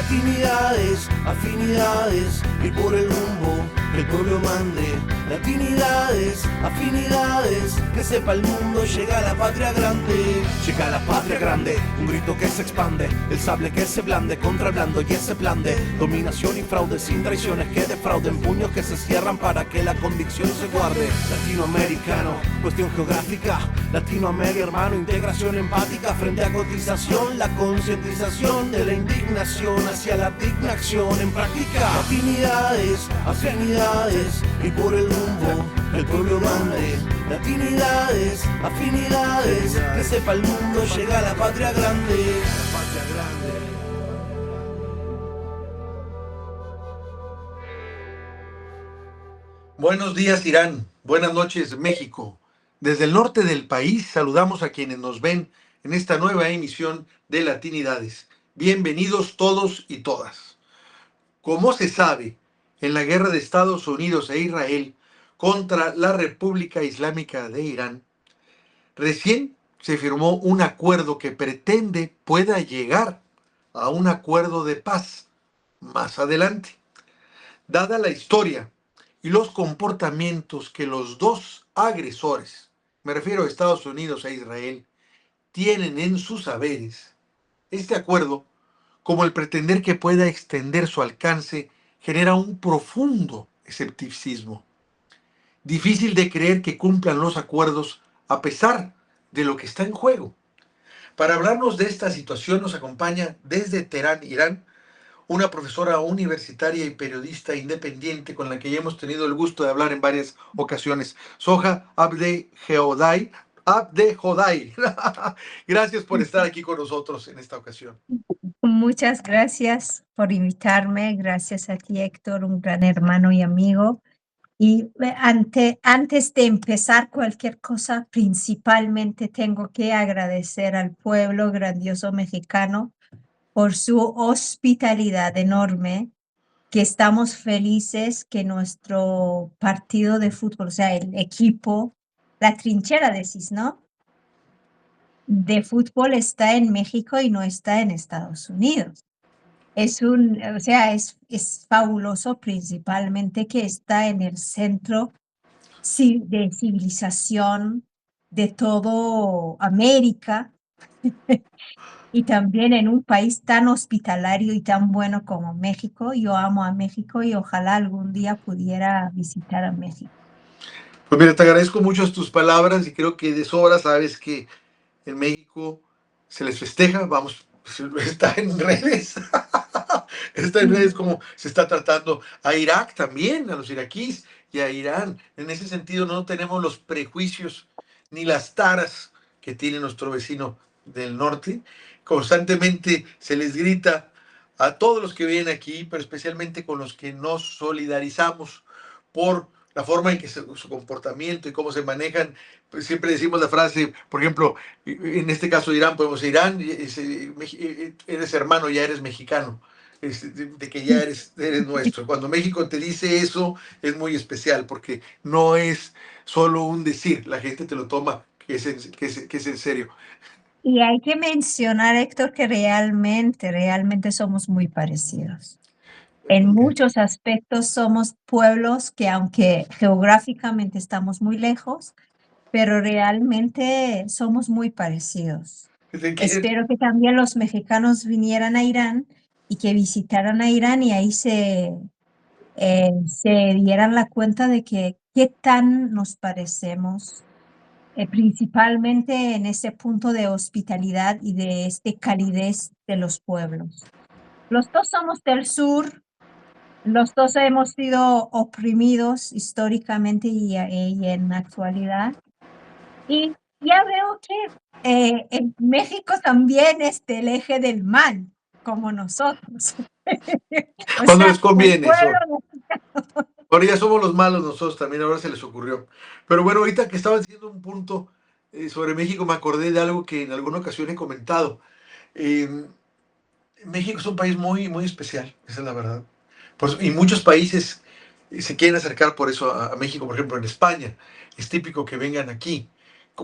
Latinidades, afinidades, y por el rumbo que el pueblo mande. Latinidades, afinidades, que sepa el mundo, llega la patria grande. Llega la patria grande, un grito que se expande, el sable que se blande contra el blando y ese plan de dominación y fraude, sin traiciones que defrauden, puños que se cierran para que la convicción se guarde. Latinoamericano, cuestión geográfica, Latinoamérica hermano, integración empática frente a cotización, la concientización de la indignación hacia la digna acción en práctica. Latinidades, afinidades, y por el rumbo el pueblo mande. Latinidades, afinidades, que sepa el mundo, llega la patria grande. La patria grande. Buenos días, Irán. Buenas noches, México. Desde el norte del país saludamos a quienes nos ven en esta nueva emisión de Latinidades. Bienvenidos todos y todas. Como se sabe, en la guerra de Estados Unidos e Israel contra la República Islámica de Irán, recién se firmó un acuerdo que pretende pueda llegar a un acuerdo de paz más adelante. Dada la historia y los comportamientos que los dos agresores, me refiero a Estados Unidos e Israel, tienen en sus haberes, este acuerdo, como el pretender que pueda extender su alcance, genera un profundo escepticismo. Difícil de creer que cumplan los acuerdos a pesar de lo que está en juego. Para hablarnos de esta situación nos acompaña desde Teherán, Irán, una profesora universitaria y periodista independiente con la que ya hemos tenido el gusto de hablar en varias ocasiones, Soha Abdehodai. Gracias por estar aquí con nosotros en esta ocasión. Muchas gracias por invitarme. Gracias a ti, Héctor, un gran hermano y amigo. Y antes de empezar cualquier cosa, principalmente tengo que agradecer al pueblo grandioso mexicano por su hospitalidad enorme, que estamos felices que nuestro partido de fútbol, o sea, el equipo, la trinchera decís, ¿no? De fútbol está en México y no está en Estados Unidos. Es fabuloso principalmente que está en el centro de civilización de todo América y también en un país tan hospitalario y tan bueno como México. Yo amo a México y ojalá algún día pudiera visitar a México. Pues mira, te agradezco mucho tus palabras y creo que de sobra sabes que en México se les festeja, vamos, está en redes, está en redes como se está tratando a Irak también, a los iraquíes y a Irán. En ese sentido no tenemos los prejuicios ni las taras que tiene nuestro vecino del norte. Constantemente se les grita a todos los que vienen aquí, pero especialmente con los que nos solidarizamos por la forma en que su comportamiento y cómo se manejan. Pues siempre decimos la frase, por ejemplo, en este caso de Irán, podemos decir, Irán, eres hermano, ya eres mexicano, de que ya eres nuestro. Cuando México te dice eso, es muy especial, porque no es solo un decir, la gente te lo toma que es en serio. Y hay que mencionar, Héctor, que realmente somos muy parecidos. En muchos aspectos somos pueblos que, aunque geográficamente estamos muy lejos, pero realmente somos muy parecidos. Espero que también los mexicanos vinieran a Irán y que visitaran a Irán y ahí se dieran la cuenta de que qué tan nos parecemos, principalmente en ese punto de hospitalidad y de calidez de los pueblos. Los dos somos del sur. Los dos hemos sido oprimidos históricamente y en la actualidad. Y ya veo que en México también es del eje del mal, como nosotros. Cuando les conviene eso. Ahora ya somos los malos nosotros también, ahora se les ocurrió. Pero bueno, ahorita que estaba diciendo un punto sobre México, me acordé de algo que en alguna ocasión he comentado. México es un país muy, muy especial, esa es la verdad. Y muchos países se quieren acercar por eso a México, por ejemplo en España. Es típico que vengan aquí.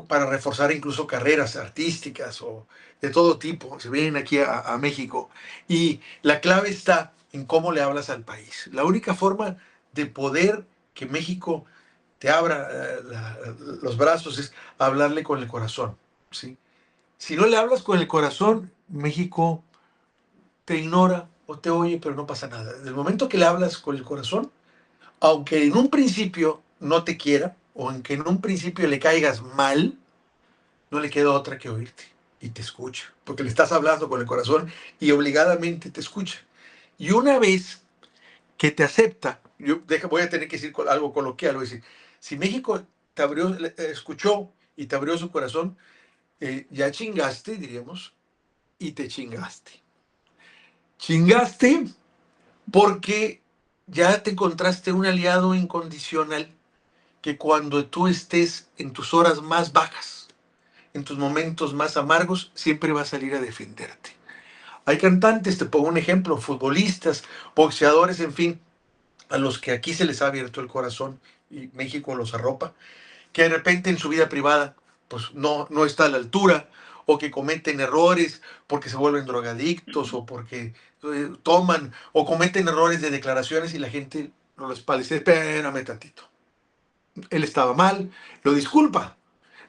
para reforzar incluso carreras artísticas o de todo tipo. Se vienen aquí a México. Y la clave está en cómo le hablas al país. La única forma de poder que México te abra los brazos es hablarle con el corazón. ¿Sí? Si no le hablas con el corazón, México te ignora o te oye, pero no pasa nada. Desde el momento que le hablas con el corazón, aunque en un principio no te quiera, o aunque en un principio le caigas mal, no le queda otra que oírte y te escucha, porque le estás hablando con el corazón y obligadamente te escucha. Y una vez que te acepta, voy a tener que decir algo coloquial, voy a decir, si México te abrió, escuchó y te abrió su corazón, ya chingaste, diríamos, y te chingaste. Chingaste porque ya te encontraste un aliado incondicional que cuando tú estés en tus horas más bajas, en tus momentos más amargos, siempre va a salir a defenderte. Hay cantantes, te pongo un ejemplo, futbolistas, boxeadores, en fin, a los que aquí se les ha abierto el corazón y México los arropa, que de repente en su vida privada pues no está a la altura, o que cometen errores porque se vuelven drogadictos, o porque toman, o cometen errores de declaraciones y la gente no les parece, espérame tantito. Él estaba mal, lo disculpa.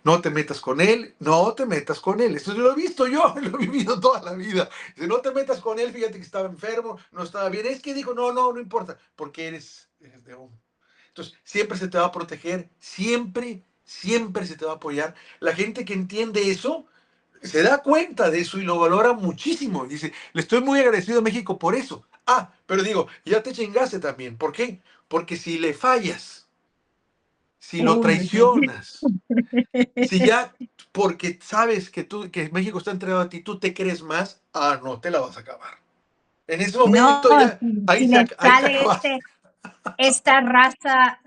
No te metas con él, no te metas con él. Esto lo he visto yo, lo he vivido toda la vida. Dice, no te metas con él, fíjate que estaba enfermo, no estaba bien. Es que dijo, no importa, porque eres de hombre. Entonces, siempre se te va a proteger, siempre se te va a apoyar. La gente que entiende eso, se da cuenta de eso y lo valora muchísimo. Dice, le estoy muy agradecido a México por eso. Ah, pero digo, ya te chingaste también. ¿Por qué? Porque si le fallas, si lo Uy. traicionas, si ya porque sabes que México está entregado a ti, tú te crees más, no te la vas a acabar. En ese No, momento ya, si le ahí te sale acabas. esta raza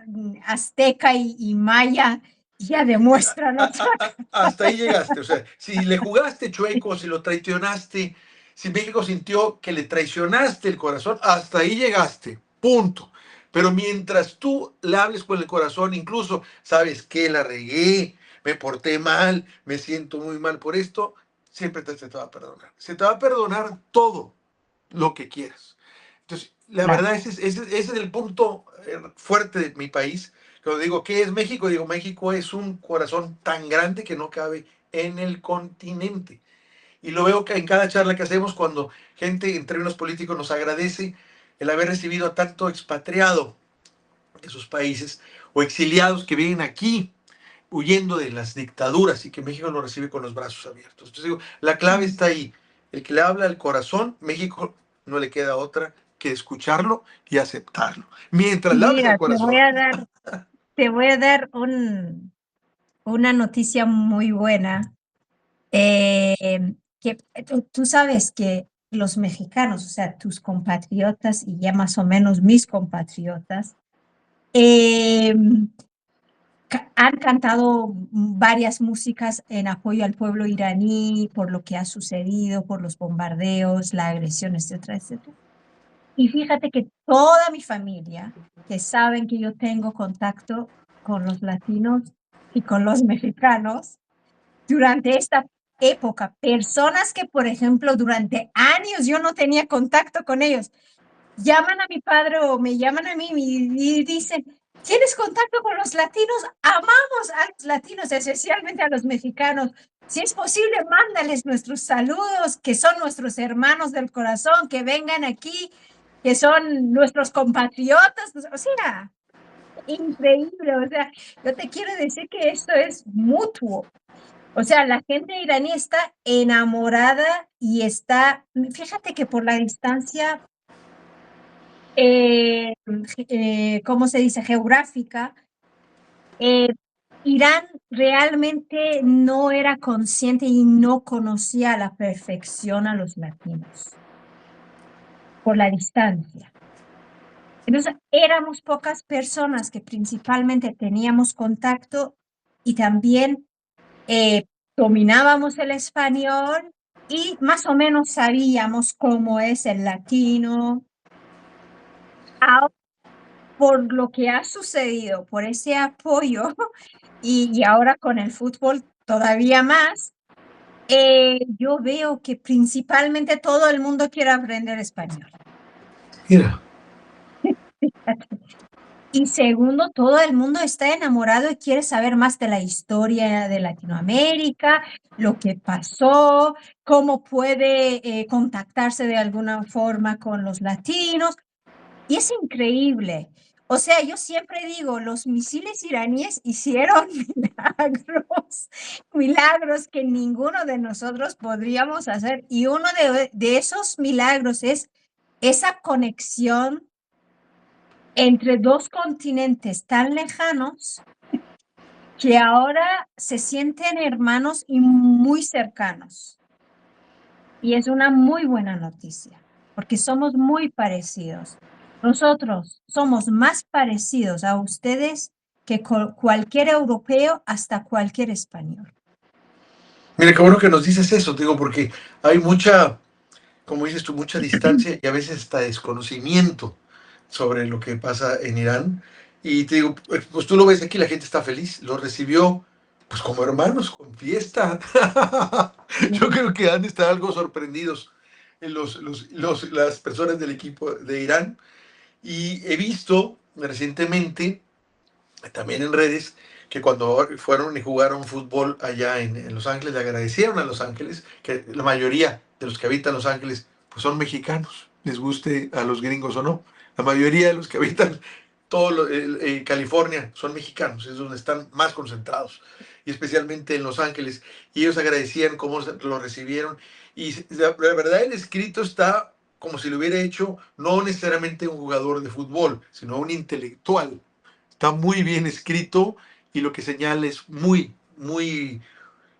azteca y maya, ya demuestran otra. Hasta ahí llegaste. O sea, si le jugaste chueco, si lo traicionaste, si México sintió que le traicionaste el corazón, hasta ahí llegaste. Punto. Pero mientras tú le hables con el corazón, incluso sabes que la regué, me porté mal, me siento muy mal por esto, siempre se te va a perdonar. Se te va a perdonar todo lo que quieras. Entonces, la Claro. verdad, ese es el punto fuerte de mi país. Cuando digo, ¿qué es México? Digo, México es un corazón tan grande que no cabe en el continente. Y lo veo que en cada charla que hacemos, cuando gente en términos políticos nos agradece el haber recibido a tanto expatriado de sus países o exiliados que vienen aquí huyendo de las dictaduras y que México lo recibe con los brazos abiertos. Entonces digo, la clave está ahí. El que le habla al corazón, México no le queda otra que escucharlo y aceptarlo. Mientras le hables al Mira, corazón. te voy a dar una noticia muy buena. Que tú sabes que los mexicanos, o sea, tus compatriotas y ya más o menos mis compatriotas, han cantado varias músicas en apoyo al pueblo iraní por lo que ha sucedido, por los bombardeos, la agresión, etcétera, etcétera. Y fíjate que toda mi familia, que saben que yo tengo contacto con los latinos y con los mexicanos, durante esta época, personas que, por ejemplo, durante años yo no tenía contacto con ellos, llaman a mi padre o me llaman a mí y dicen, ¿tienes contacto con los latinos? Amamos a los latinos, especialmente a los mexicanos. Si es posible, mándales nuestros saludos, que son nuestros hermanos del corazón, que vengan aquí, que son nuestros compatriotas. O sea, increíble. O sea, yo te quiero decir que esto es mutuo. O sea, la gente iraní está enamorada y está, fíjate que por la distancia, ¿cómo se dice? Geográfica, eh, Irán realmente no era consciente y no conocía a la perfección a los latinos por la distancia. Entonces, éramos pocas personas que principalmente teníamos contacto y también dominábamos el español y más o menos sabíamos cómo es el latino. Ahora, por lo que ha sucedido, por ese apoyo, y ahora con el fútbol todavía más, yo veo que principalmente todo el mundo quiere aprender español. Mira, Y segundo, todo el mundo está enamorado y quiere saber más de la historia de Latinoamérica, lo que pasó, cómo puede contactarse de alguna forma con los latinos. Y es increíble. O sea, yo siempre digo, los misiles iraníes hicieron milagros, milagros que ninguno de nosotros podríamos hacer. Y uno de esos milagros es esa conexión entre dos continentes tan lejanos que ahora se sienten hermanos y muy cercanos. Y es una muy buena noticia, porque somos muy parecidos. Nosotros somos más parecidos a ustedes que cualquier europeo hasta cualquier español. mira, qué bueno que nos dices eso, te digo, porque hay mucha, como dices tú, mucha distancia y a veces hasta desconocimiento sobre lo que pasa en Irán. Y te digo, pues tú lo ves aquí, la gente está feliz, lo recibió pues como hermanos, con fiesta. Yo creo que han de estar algo sorprendidos las personas del equipo de Irán. Y he visto recientemente, también en redes, que cuando fueron y jugaron fútbol allá en Los Ángeles, le agradecieron a Los Ángeles, que la mayoría de los que habitan Los Ángeles pues son mexicanos, les guste a los gringos o no. La mayoría de los que habitan California son mexicanos, es donde están más concentrados, y especialmente en Los Ángeles. Y ellos agradecían cómo lo recibieron. Y la verdad, el escrito está como si lo hubiera hecho no necesariamente un jugador de fútbol, sino un intelectual. Está muy bien escrito y lo que señala es muy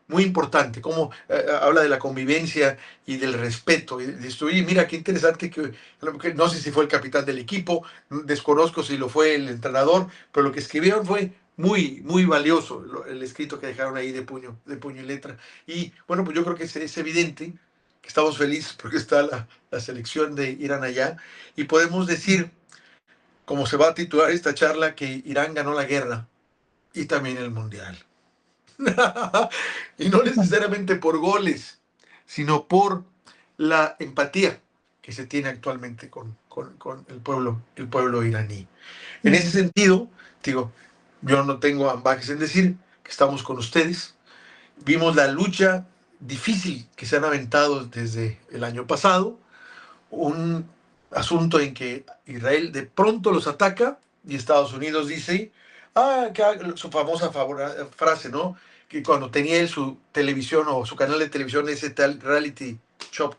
importante. Como habla de la convivencia y del respeto. Y dice, oye, mira qué interesante que no sé si fue el capitán del equipo, desconozco si lo fue el entrenador, pero lo que escribieron fue muy valioso, el escrito que dejaron ahí de puño y letra. Y bueno, pues yo creo que es evidente que estamos felices porque está la selección de Irán allá y podemos decir, como se va a titular esta charla, que Irán ganó la guerra y también el mundial. Y no necesariamente por goles, sino por la empatía que se tiene actualmente con el pueblo iraní. En ese sentido, digo, yo no tengo ambajes en decir que estamos con ustedes. Vimos la lucha difícil que se han aventado desde el año pasado, un asunto en que Israel de pronto los ataca y Estados Unidos dice, su famosa frase, ¿no? Que cuando tenía él su televisión o su canal de televisión, ese tal reality show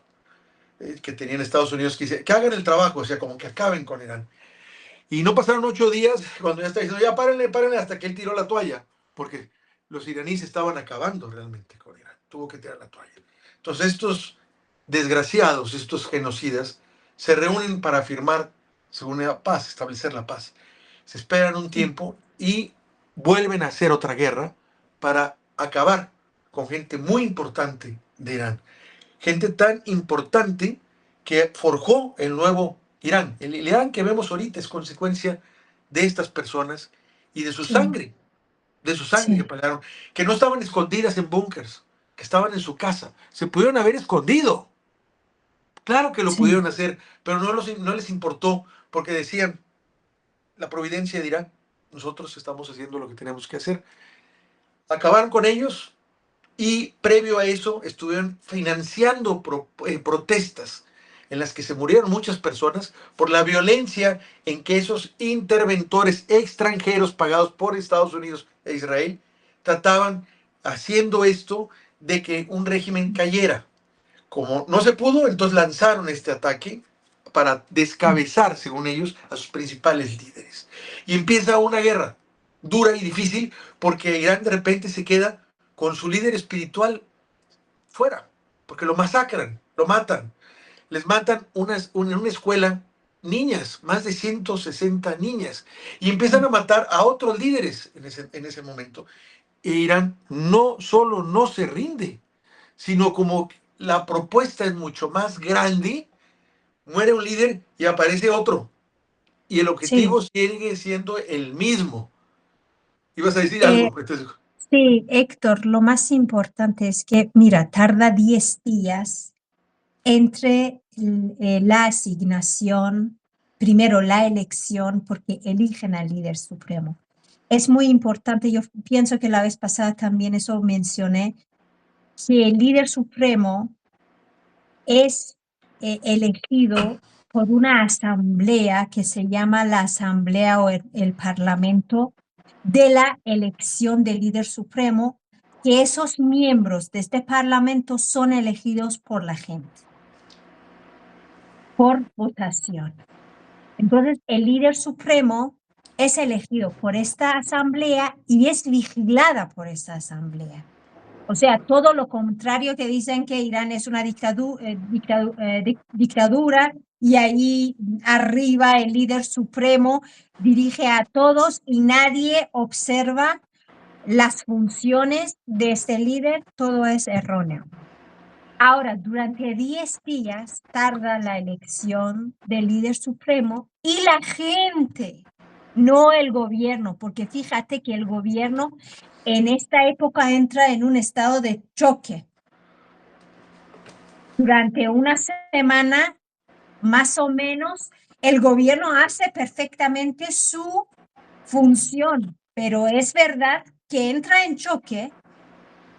que tenía en Estados Unidos, que dice, que hagan el trabajo, o sea, como que acaben con Irán. Y no pasaron 8 días cuando ya está diciendo, ya párenle, hasta que él tiró la toalla, porque los iraníes estaban acabando realmente con Irán. Tuvo que tirar la toalla. Entonces estos desgraciados, estos genocidas, se reúnen para firmar, según la paz, establecer la paz. Se esperan un tiempo y vuelven a hacer otra guerra para acabar con gente muy importante de Irán. Gente tan importante que forjó el nuevo Irán. El Irán que vemos ahorita es consecuencia de estas personas y de su sangre que Sí, pagaron, que no estaban escondidas en búnkers, que estaban en su casa. Se pudieron haber escondido. Claro que lo sí, pudieron hacer, pero no les importó porque decían, la providencia dirá, nosotros estamos haciendo lo que tenemos que hacer. Acabaron con ellos y previo a eso estuvieron financiando protestas en las que se murieron muchas personas por la violencia en que esos interventores extranjeros pagados por Estados Unidos e Israel trataban, haciendo esto, de que un régimen cayera. Como no se pudo, entonces lanzaron este ataque para descabezar, según ellos, a sus principales líderes. Y empieza una guerra dura y difícil porque Irán de repente se queda con su líder espiritual fuera, porque lo masacran, lo matan. Les matan en una escuela niñas, más de 160 niñas, y empiezan a matar a otros líderes en ese momento. E Irán no solo no se rinde, sino como la propuesta es mucho más grande, muere un líder y aparece otro. Y el sí, objetivo sigue siendo el mismo. ibas a decir Eh, algo. Entonces, sí, Héctor, lo más importante es que, mira, tarda 10 días entre la asignación, primero la elección, porque eligen al líder supremo. Es muy importante, yo pienso que la vez pasada también eso mencioné, que el líder supremo es elegido por una asamblea que se llama la asamblea o el parlamento de la elección del líder supremo, que esos miembros de este parlamento son elegidos por la gente, por votación. Entonces, el líder supremo es elegido por esta asamblea y es vigilada por esta asamblea. O sea, todo lo contrario que dicen que Irán es una dictadura y ahí arriba el líder supremo dirige a todos y nadie observa las funciones de este líder, todo es erróneo. Ahora, durante 10 días tarda la elección del líder supremo y la gente, no el gobierno, porque fíjate que el gobierno en esta época entra en un estado de choque. Durante una semana, más o menos, el gobierno hace perfectamente su función, pero es verdad que entra en choque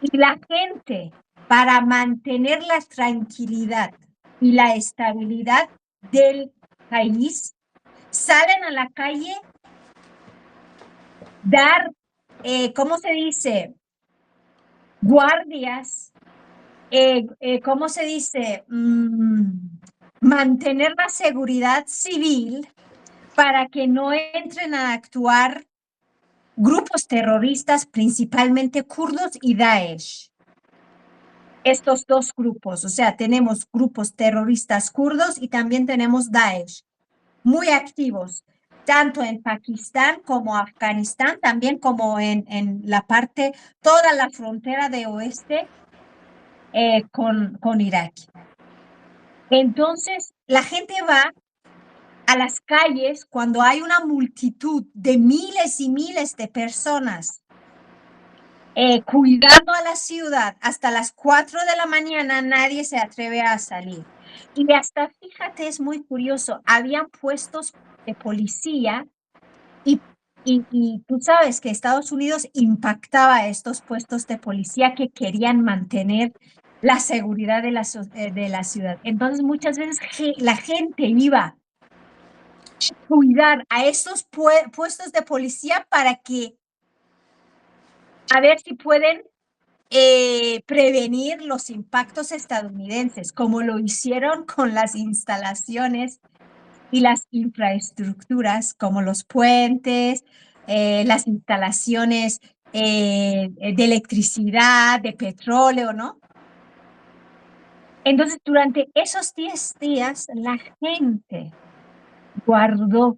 y la gente, para mantener la tranquilidad y la estabilidad del país, salen a la calle, dar, ¿cómo se dice? Guardias, ¿cómo se dice? Mantener la seguridad civil para que no entren a actuar grupos terroristas, principalmente kurdos y Daesh. Estos dos grupos, o sea, tenemos grupos terroristas kurdos y también tenemos Daesh, muy activos, tanto en Pakistán como Afganistán, también como en la parte, toda la frontera de oeste con Irak. Entonces, la gente va a las calles cuando hay una multitud de miles y miles de personas cuidando a la ciudad hasta las 4 de la mañana, nadie se atreve a salir. Y hasta, fíjate, es muy curioso, habían puestos de policía y tú sabes que Estados Unidos impactaba estos puestos de policía que querían mantener la seguridad de la ciudad. Entonces, muchas veces la gente iba a cuidar a esos puestos de policía para que, a ver si pueden prevenir los impactos estadounidenses, como lo hicieron con las instalaciones y las infraestructuras, como los puentes, las instalaciones de electricidad, de petróleo, ¿no? Entonces, durante esos 10 días, la gente guardó,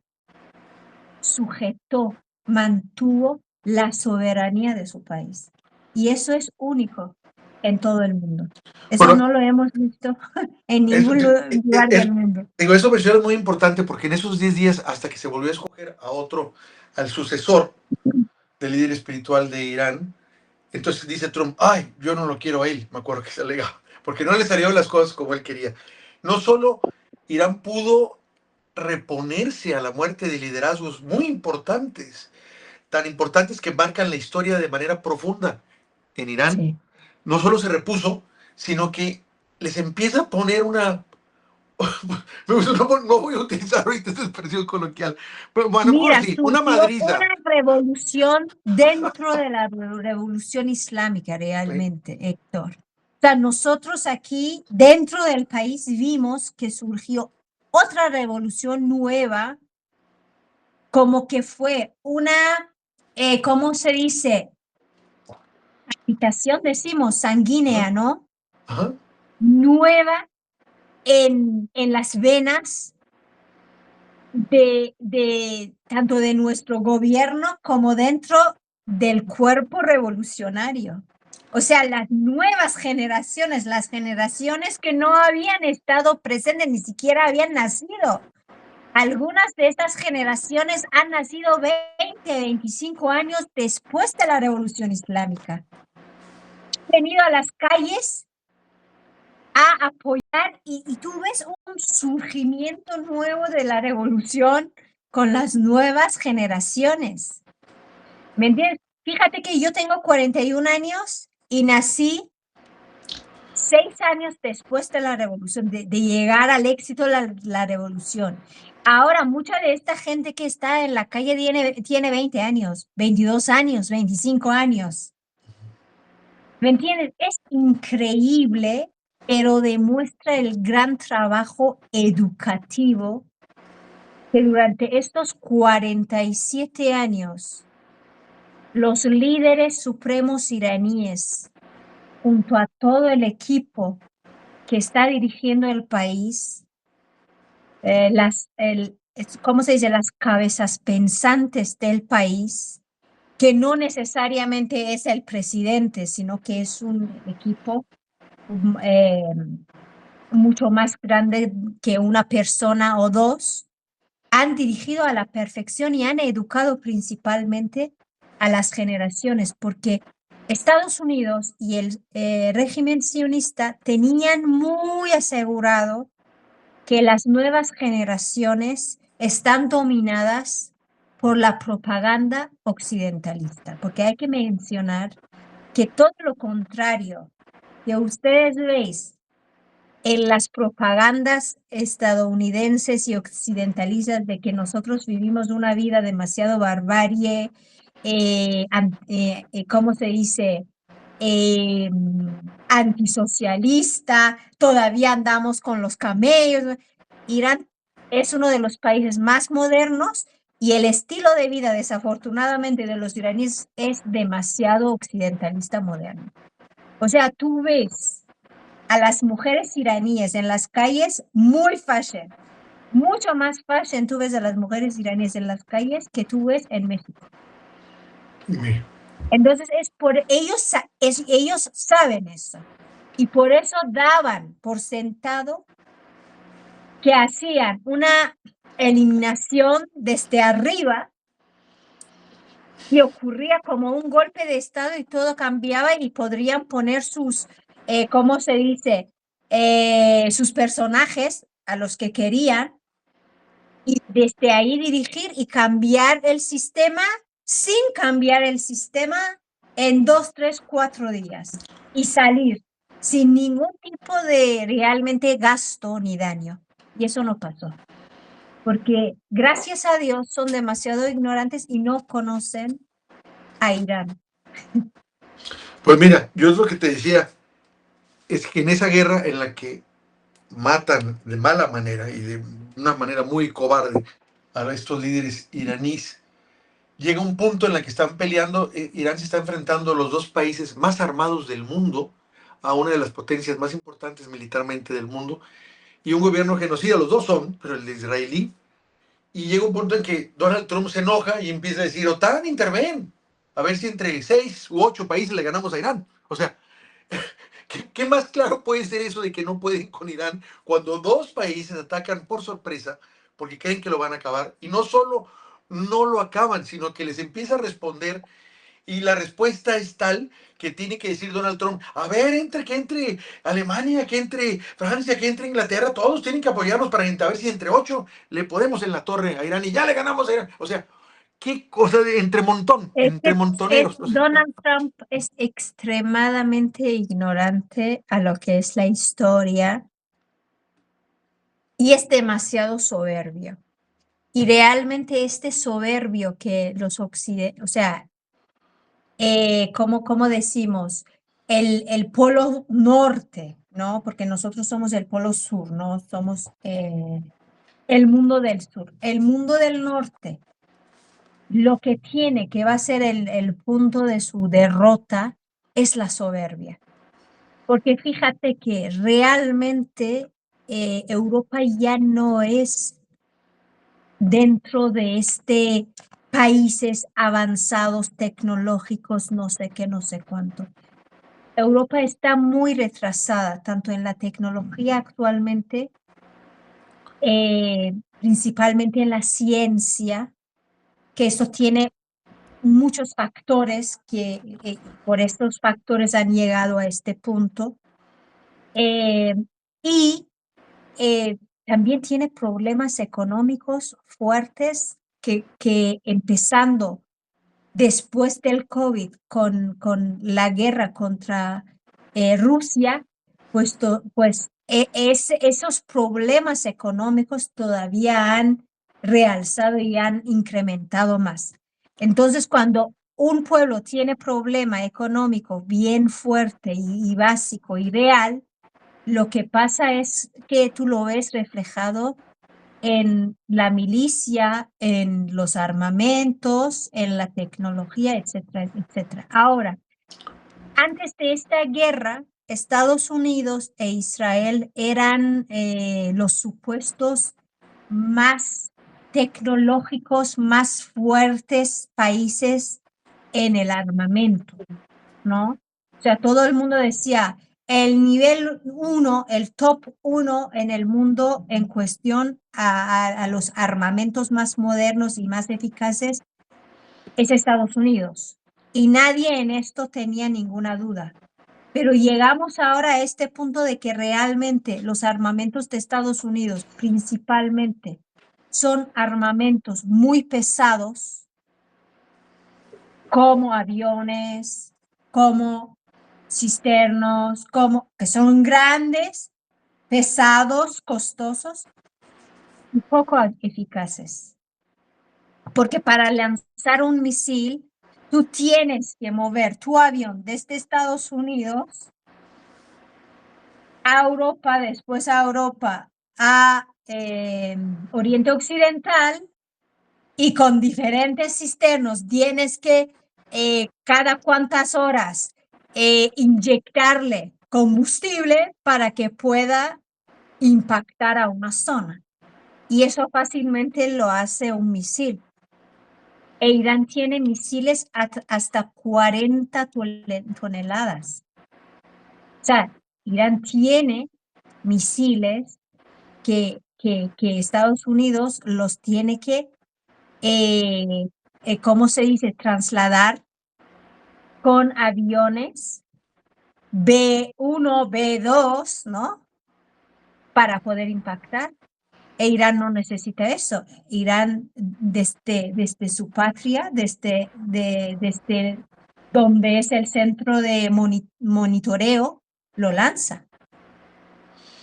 sujetó, mantuvo la soberanía de su país. Y eso es único en todo el mundo. Eso bueno, no lo hemos visto en eso, ningún lugar del mundo. digo, eso mencionas es muy importante porque en esos 10 días, hasta que se volvió a escoger a otro, al sucesor del líder espiritual de Irán, entonces dice Trump, ay, yo no lo quiero a él, me acuerdo que se alega, porque no le salieron las cosas como él quería. No solo Irán pudo reponerse a la muerte de liderazgos muy importantes, tan importantes que marcan la historia de manera profunda en Irán, Sí. no solo se repuso, sino que les empieza a poner una... no voy a utilizar ahorita esta expresión coloquial, pero bueno, a lo mejor Mira, sí, una surgió una madriza. revolución dentro de la revolución islámica realmente, Héctor. O sea, nosotros aquí dentro del país vimos que surgió otra revolución nueva, como que fue una, ¿cómo se dice? Agitación, decimos, sanguínea, Ajá, ¿no? ajá. Nueva en las venas de tanto de nuestro gobierno como dentro del cuerpo revolucionario. O sea, las nuevas generaciones, las generaciones que no habían estado presentes, ni siquiera habían nacido, Algunas de estas generaciones han nacido 20, 25 años después de la Revolución Islámica. Han venido a las calles a apoyar y tú ves un surgimiento nuevo de la revolución con las nuevas generaciones. ¿Me entiendes? Fíjate que yo tengo 41 años y nací 6 años después de la revolución, de llegar al éxito de la revolución. Ahora, mucha de esta gente que está en la calle tiene 20 años, 22 años, 25 años. ¿Me entiendes? Es increíble, pero demuestra el gran trabajo educativo que durante estos 47 años los líderes supremos iraníes, junto a todo el equipo que está dirigiendo el país, ¿cómo se dice? Las cabezas pensantes del país, que no necesariamente es el presidente, sino que es un equipo mucho más grande que una persona o dos, han dirigido a la perfección y han educado principalmente a las generaciones, porque Estados Unidos y el régimen sionista tenían muy asegurado que las nuevas generaciones están dominadas por la propaganda occidentalista, porque hay que mencionar que todo lo contrario que ustedes veis en las propagandas estadounidenses y occidentalistas de que nosotros vivimos una vida demasiado barbarie, ¿cómo se dice? Antisocialista, todavía andamos con los camellos. Irán es uno de los países más modernos y el estilo de vida, desafortunadamente, de los iraníes es demasiado occidentalista moderno. O sea, tú ves a las mujeres iraníes en las calles muy fashion, mucho más fashion tú ves a las mujeres iraníes en las calles que tú ves en México. Entonces es por ellos, ellos saben eso y por eso daban por sentado que hacían una eliminación desde arriba y ocurría como un golpe de estado y todo cambiaba y podrían poner sus, ¿cómo se dice? Sus personajes a los que querían y desde ahí dirigir y cambiar el sistema sin cambiar el sistema en 2, 3, 4 días y salir sin ningún tipo de realmente gasto ni daño. Y eso no pasó. Porque gracias a Dios son demasiado ignorantes y no conocen a Irán. Pues mira, yo es lo que te decía, es que en esa guerra en la que matan de mala manera y de una manera muy cobarde a estos líderes iraníes, llega un punto en el que están peleando, Irán se está enfrentando a los dos países más armados del mundo, a una de las potencias más importantes militarmente del mundo, y un gobierno genocida, los dos son, pero el israelí, y llega un punto en que Donald Trump se enoja y empieza a decir, OTAN, interven, a ver si entre 6 u 8 países le ganamos a Irán. O sea, ¿qué más claro puede ser eso de que no pueden con Irán cuando dos países atacan por sorpresa porque creen que lo van a acabar? Y no solo no lo acaban, sino que les empieza a responder y la respuesta es tal que tiene que decir Donald Trump, a ver, que entre Alemania, que entre Francia, que entre Inglaterra, todos tienen que apoyarnos para ver si entre 8 le podemos en la torre a Irán y ya le ganamos a Irán. O sea, qué cosa de entre montón, entre montoneros. O sea, Donald Trump es extremadamente ignorante a lo que es la historia y es demasiado soberbio. Y realmente este soberbio que los occidentales, o sea, ¿cómo decimos? El polo norte, ¿no? Porque nosotros somos el polo sur, ¿no? Somos el mundo del sur. El mundo del norte, lo que tiene, que va a ser el punto de su derrota, es la soberbia. Porque fíjate que realmente Europa ya no es dentro de países avanzados tecnológicos, no sé qué, no sé cuánto. Europa está muy retrasada, tanto en la tecnología actualmente, principalmente en la ciencia, que eso tiene muchos factores que por estos factores han llegado a este punto. Y también tiene problemas económicos fuertes que empezando después del COVID con la guerra contra Rusia, esos problemas económicos todavía han realzado y han incrementado más. Entonces, cuando un pueblo tiene problema económico bien fuerte y básico y real, lo que pasa es que tú lo ves reflejado en la milicia, en los armamentos, en la tecnología, etcétera, etcétera. Ahora, antes de esta guerra, Estados Unidos e Israel eran los supuestos más tecnológicos, más fuertes países en el armamento, ¿no? O sea, todo el mundo decía, el nivel 1, el top 1 en el mundo en cuestión a los armamentos más modernos y más eficaces es Estados Unidos. Y nadie en esto tenía ninguna duda. Pero llegamos ahora a este punto de que realmente los armamentos de Estados Unidos principalmente son armamentos muy pesados, como aviones, como cisternos, que son grandes, pesados, costosos y poco eficaces. Porque para lanzar un misil, tú tienes que mover tu avión desde Estados Unidos a Europa, después a Europa, a Oriente Occidental, y con diferentes cisternos tienes que cada cuantas horas inyectarle combustible para que pueda impactar a una zona. Y eso fácilmente lo hace un misil. E Irán tiene misiles hasta 40 toneladas. O sea, Irán tiene misiles que Estados Unidos los tiene que, ¿cómo se dice? Trasladar con aviones B1, B2, ¿no? Para poder impactar. E Irán no necesita eso. Irán, desde su patria, desde donde es el centro de monitoreo, lo lanza.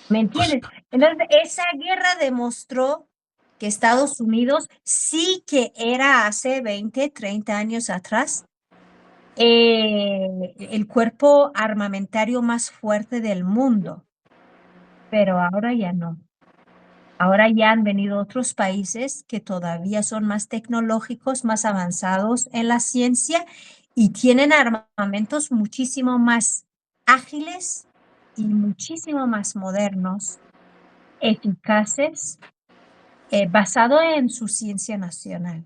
¿Me entiendes? Entonces, esa guerra demostró que Estados Unidos sí que era hace 20, 30 años atrás el cuerpo armamentario más fuerte del mundo, pero ahora ya no. Ahora ya han venido otros países que todavía son más tecnológicos, más avanzados en la ciencia y tienen armamentos muchísimo más ágiles y muchísimo más modernos, eficaces, basado en su ciencia nacional.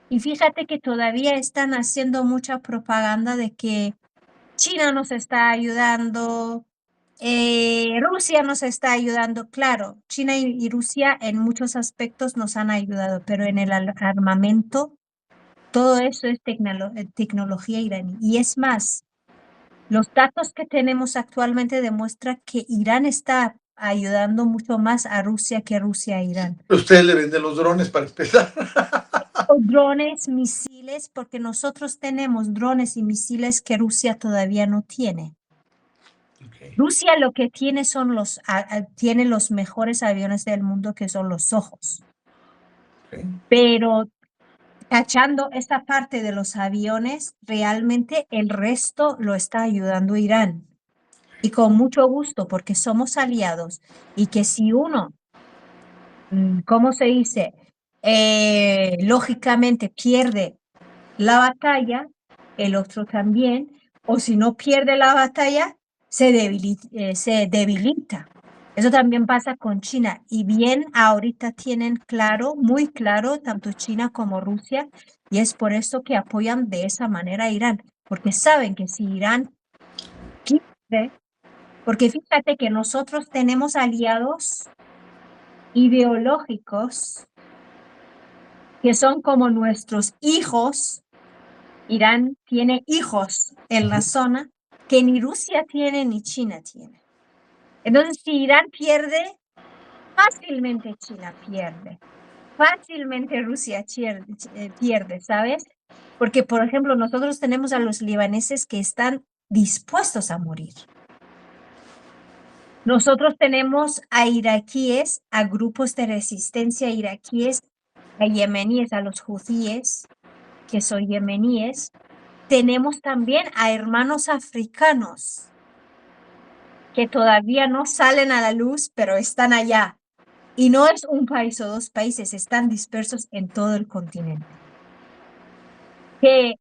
Y fíjate que todavía están haciendo mucha propaganda de que China nos está ayudando, Rusia nos está ayudando. Claro, China y Rusia en muchos aspectos nos han ayudado, pero en el armamento, todo eso es tecnología iraní. Y es más, los datos que tenemos actualmente demuestran que Irán está ayudando mucho más a Rusia que Rusia a Irán. Ustedes le venden los drones para empezar. O drones, misiles, porque nosotros tenemos drones y misiles que Rusia todavía no tiene. Okay. Rusia lo que tiene son tiene los mejores aviones del mundo, que son los Ojos. Okay. Pero tachando esta parte de los aviones, realmente el resto lo está ayudando Irán. Y con mucho gusto, porque somos aliados. Y que si uno, ¿cómo se dice? Lógicamente pierde la batalla, el otro también, o si no pierde la batalla, se debilita. Eso también pasa con China. Y bien, ahorita tienen claro, muy claro, tanto China como Rusia, y es por eso que apoyan de esa manera a Irán, porque saben que si Irán pierde, porque fíjate que nosotros tenemos aliados ideológicos que son como nuestros hijos. Irán tiene hijos en la zona que ni Rusia tiene ni China tiene. Entonces, si Irán pierde, fácilmente China pierde, fácilmente Rusia pierde, ¿sabes? Porque, por ejemplo, nosotros tenemos a los libaneses que están dispuestos a morir. Nosotros tenemos a iraquíes, a grupos de resistencia iraquíes, a yemeníes, a los hutíes, que son yemeníes. Tenemos también a hermanos africanos que todavía no salen a la luz, pero están allá. Y no es un país o dos países, están dispersos en todo el continente. Que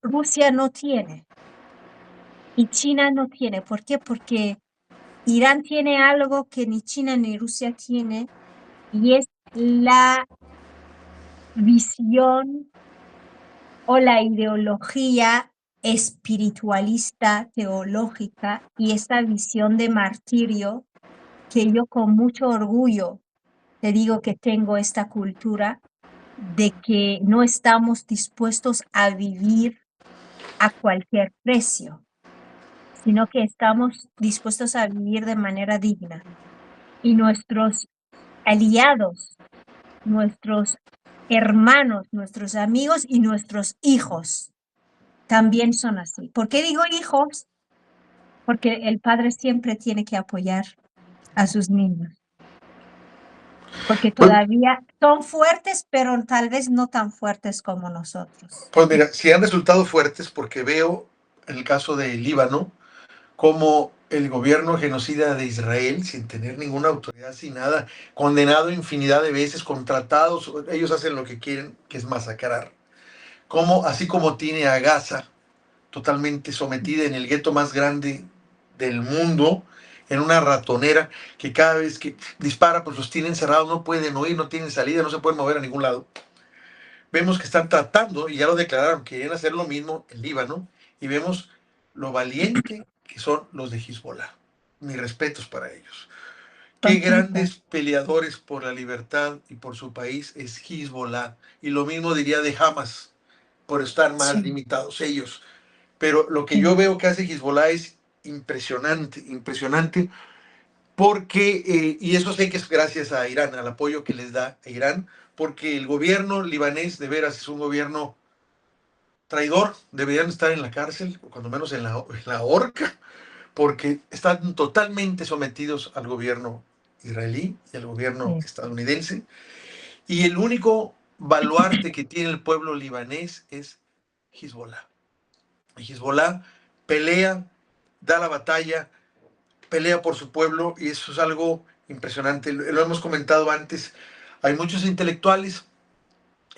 Rusia no tiene y China no tiene. ¿Por qué? Porque Irán tiene algo que ni China ni Rusia tiene, y es la visión o la ideología espiritualista, teológica, y esta visión de martirio que yo con mucho orgullo te digo que tengo esta cultura de que no estamos dispuestos a vivir a cualquier precio, sino que estamos dispuestos a vivir de manera digna. Y nuestros aliados, nuestros hermanos, nuestros amigos y nuestros hijos también son así. ¿Por qué digo hijos? Porque el padre siempre tiene que apoyar a sus niños. Porque Pues, todavía son fuertes, pero tal vez no tan fuertes como nosotros. pues mira, si han resultado fuertes, porque veo en el caso de Líbano, como el gobierno genocida de Israel, sin tener ninguna autoridad, sin nada, condenado infinidad de veces con tratados, ellos hacen lo que quieren, que es masacrar. Como, así como tiene a Gaza totalmente sometida en el gueto más grande del mundo, en una ratonera que cada vez que dispara, pues los tienen cerrados, no pueden huir, no tienen salida, no se pueden mover a ningún lado. Vemos que están tratando, y ya lo declararon, que quieren hacer lo mismo en Líbano, y vemos lo valiente que son los de Hezbollah. Mis respetos para ellos. Qué Son fuertes. grandes peleadores por la libertad y por su país es Hezbollah. Y lo mismo diría de Hamas, por estar más Sí, limitados ellos. Pero lo que sí, yo veo que hace Hezbollah es impresionante, impresionante, porque, y eso sé que es gracias a Irán, al apoyo que les da a Irán, porque el gobierno libanés de veras es un gobierno traidor, deberían estar en la cárcel, o cuando menos en la horca, porque están totalmente sometidos al gobierno israelí y al gobierno sí. estadounidense, y el único baluarte que tiene el pueblo libanés es Hezbollah. Y Hezbollah pelea, da la batalla, pelea por su pueblo, y eso es algo impresionante. Lo hemos comentado antes, hay muchos intelectuales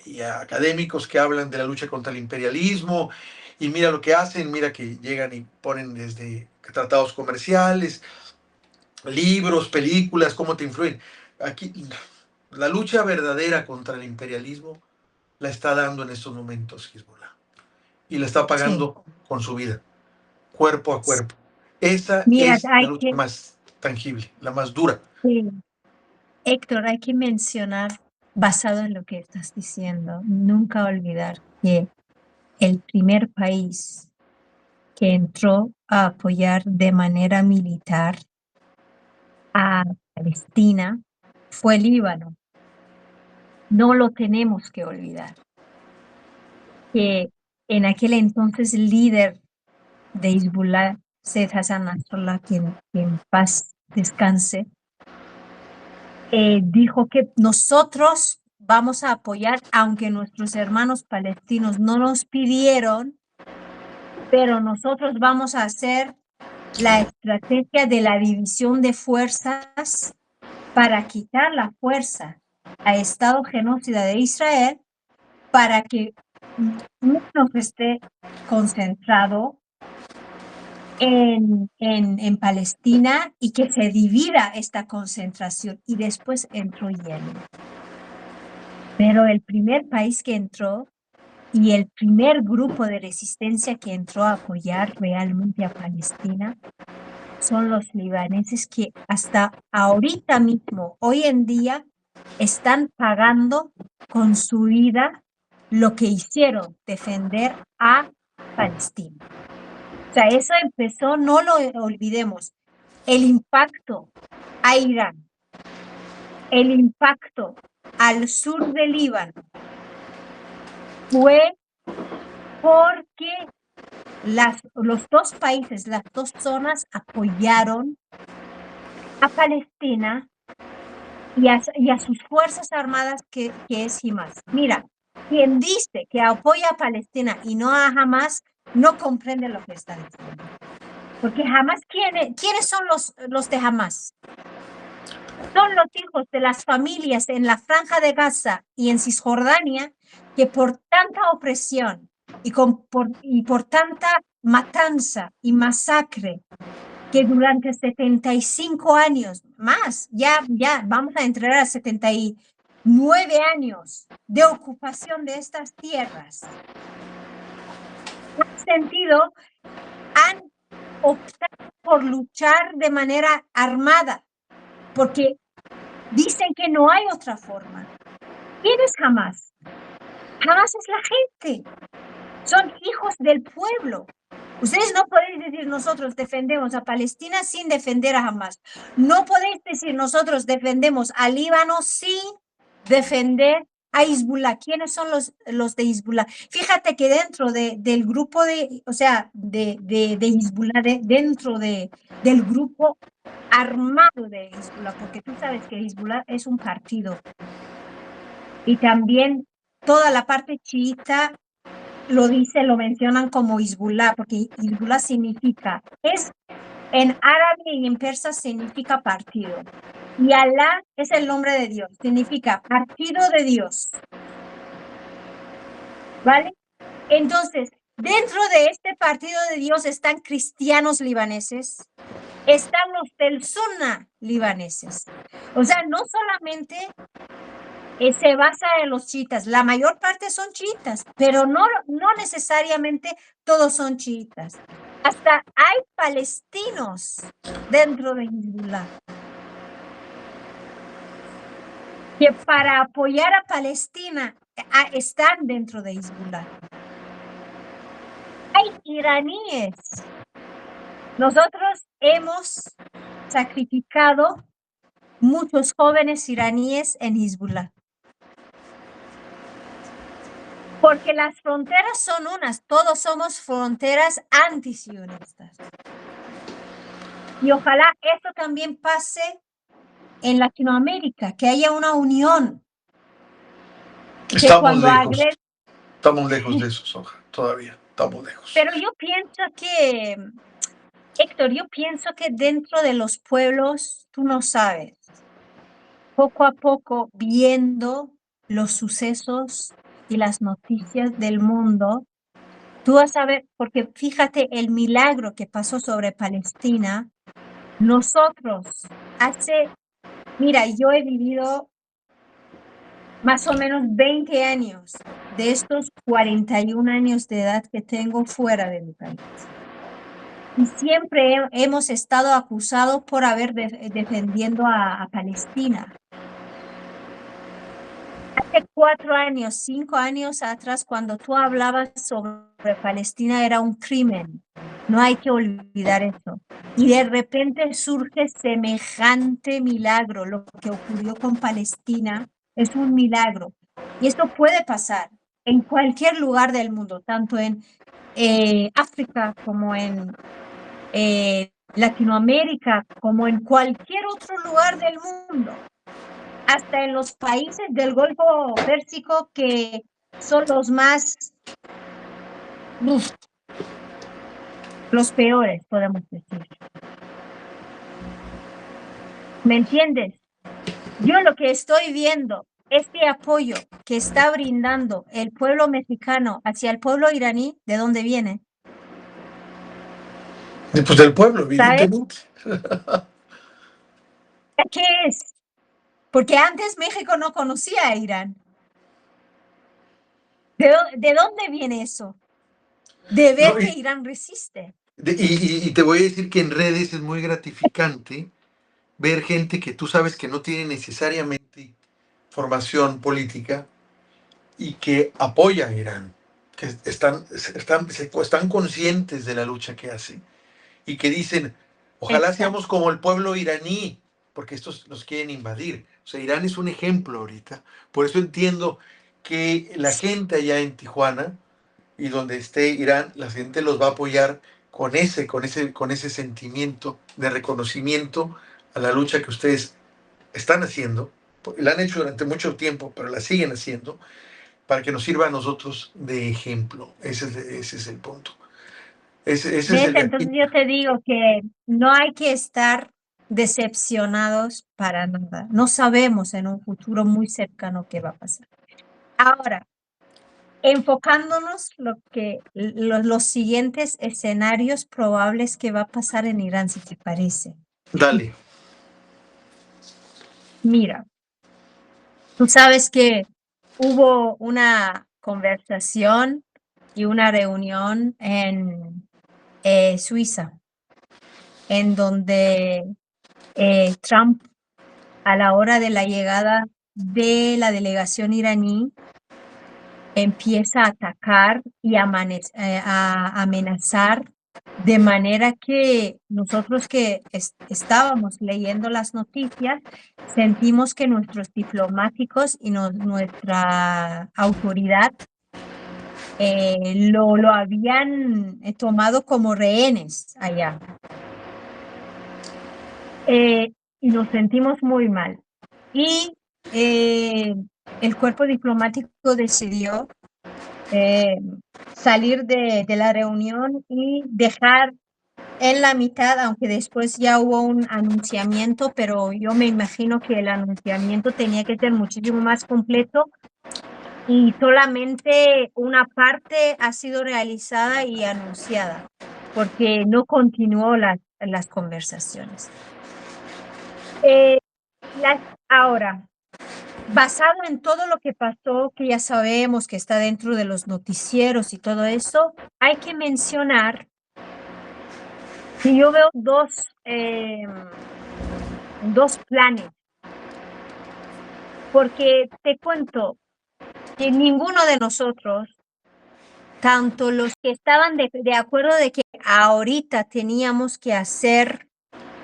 y académicos que hablan de la lucha contra el imperialismo, y mira lo que hacen, mira que llegan y ponen desde tratados comerciales, libros, películas, cómo te influyen. Aquí la lucha verdadera contra el imperialismo la está dando en estos momentos Hezbollah, y la está Sí. pagando con su vida, cuerpo a cuerpo. Esa Mira, es la lucha más tangible, la más dura. sí, Héctor, hay que mencionar, basado en lo que estás diciendo, nunca olvidar que el primer país que entró a apoyar de manera militar a Palestina fue Líbano. No lo tenemos que olvidar. Que en aquel entonces el líder de Hezbollah, Said Hassan Nasrallah, quien en paz descanse, dijo que nosotros vamos a apoyar, aunque nuestros hermanos palestinos no nos pidieron, pero nosotros vamos a hacer la estrategia de la división de fuerzas para quitar la fuerza al Estado genocida de Israel, para que nos esté concentrado en Palestina y que se divida esta concentración. Y después entró Yemen. Pero el primer país que entró y el primer grupo de resistencia que entró a apoyar realmente a Palestina son los libaneses que hasta ahorita mismo, hoy en día, están pagando con su vida lo que hicieron, defender a Palestina. O sea, eso empezó, no lo olvidemos, el impacto a Irán, el impacto al sur del Líbano fue porque los dos países, las dos zonas apoyaron a Palestina y a sus fuerzas armadas que es Hamas. Mira, quien dice que apoya a Palestina y no a Hamas, no comprende lo que está diciendo. Porque Hamas, ¿quiénes son los de Hamas? Son los hijos de las familias en la Franja de Gaza y en Cisjordania que por tanta opresión y por tanta matanza y masacre que durante 75 años más, ya vamos a entrar a 79 años de ocupación de estas tierras, han optado por luchar de manera armada, porque dicen que no hay otra forma. ¿Quién es Hamas? Hamas es la gente, son hijos del pueblo. Ustedes no podéis decir nosotros defendemos a Palestina sin defender a Hamas. No podéis decir nosotros defendemos a Líbano sin defender a Hezbollah. ¿Quiénes son los de Hezbollah? Fíjate que dentro del grupo de Hezbollah, dentro del grupo armado de Hezbollah, porque tú sabes que Hezbollah es un partido. Y también toda la parte chiita lo mencionan como Hezbollah, porque Hezbollah significa, en árabe y en persa significa partido. Y Alá es el nombre de Dios, significa partido de Dios. ¿Vale? Entonces, dentro de este partido de Dios están cristianos libaneses, están los del Sunna libaneses. O sea, no solamente se basa en los chiitas, la mayor parte son chiitas, pero no necesariamente todos son chiitas. Hasta hay palestinos dentro de Hezbollah que para apoyar a Palestina están dentro de Hezbollah. Hay iraníes. Nosotros hemos sacrificado muchos jóvenes iraníes en Hezbollah. Porque las fronteras son unas, todos somos fronteras antisionistas. Y ojalá esto también pase en Latinoamérica, que haya una unión. Estamos lejos de eso, Soja, todavía estamos lejos. Pero yo pienso que, Héctor, dentro de los pueblos, tú no sabes, poco a poco, viendo los sucesos y las noticias del mundo, tú vas a ver, porque fíjate el milagro que pasó sobre Palestina. Nosotros mira, yo he vivido más o menos 20 años de estos 41 años de edad que tengo fuera de mi país. Y siempre hemos estado acusados por haber defendiendo a Palestina. Hace 4 años, 5 años atrás, cuando tú hablabas sobre Palestina, era un crimen. No hay que olvidar eso. Y de repente surge semejante milagro. Lo que ocurrió con Palestina es un milagro. Y esto puede pasar en cualquier lugar del mundo, tanto en África como en Latinoamérica, como en cualquier otro lugar del mundo. Hasta en los países del Golfo Pérsico, que son los más, los peores, podemos decir. ¿Me entiendes? Yo lo que estoy viendo, este apoyo que está brindando el pueblo mexicano hacia el pueblo iraní, ¿de dónde viene? Pues del pueblo, evidentemente. ¿Qué es? Porque antes México no conocía a Irán. ¿De dónde viene eso? De ver que Irán resiste. Y te voy a decir que en redes es muy gratificante ver gente que tú sabes que no tiene necesariamente formación política y que apoya a Irán, que están conscientes de la lucha que hace y que dicen, ojalá Exacto. seamos como el pueblo iraní, porque estos nos quieren invadir. O sea, Irán es un ejemplo ahorita. Por eso entiendo que la gente allá en Tijuana y donde esté Irán, la gente los va a apoyar con ese sentimiento de reconocimiento a la lucha que ustedes están haciendo. La han hecho durante mucho tiempo, pero la siguen haciendo para que nos sirva a nosotros de ejemplo. Ese es el punto. Ese es ¿Ves? el de aquí. Entonces yo te digo que no hay que estar decepcionados para nada. No sabemos en un futuro muy cercano qué va a pasar. Ahora, enfocándonos los siguientes escenarios probables que va a pasar en Irán, si te parece. Dale. Mira, tú sabes que hubo una conversación y una reunión en Suiza, en donde Trump, a la hora de la llegada de la delegación iraní, empieza a atacar y a amenazar, de manera que nosotros que estábamos leyendo las noticias, sentimos que nuestros diplomáticos y nuestra autoridad lo habían tomado como rehenes allá. Y nos sentimos muy mal. Y el cuerpo diplomático decidió salir de la reunión y dejar en la mitad, aunque después ya hubo un anunciamiento, pero yo me imagino que el anunciamiento tenía que ser muchísimo más completo y solamente una parte ha sido realizada y anunciada, porque no continuó las conversaciones. Ahora, basado en todo lo que pasó, que ya sabemos que está dentro de los noticieros y todo eso, hay que mencionar que yo veo dos planes, porque te cuento que ninguno de nosotros, tanto los que estaban de acuerdo de que ahorita teníamos que hacer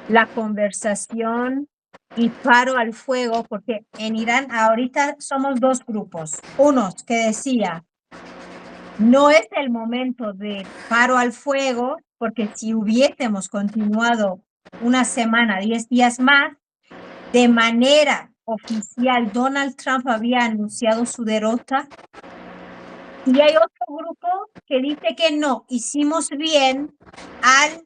la conversación y paro al fuego, porque en Irán ahorita somos dos grupos. Unos que decía, no es el momento de paro al fuego, porque si hubiésemos continuado una semana, 10 días más, de manera oficial, Donald Trump había anunciado su derrota. Y hay otro grupo que dice que no, hicimos bien al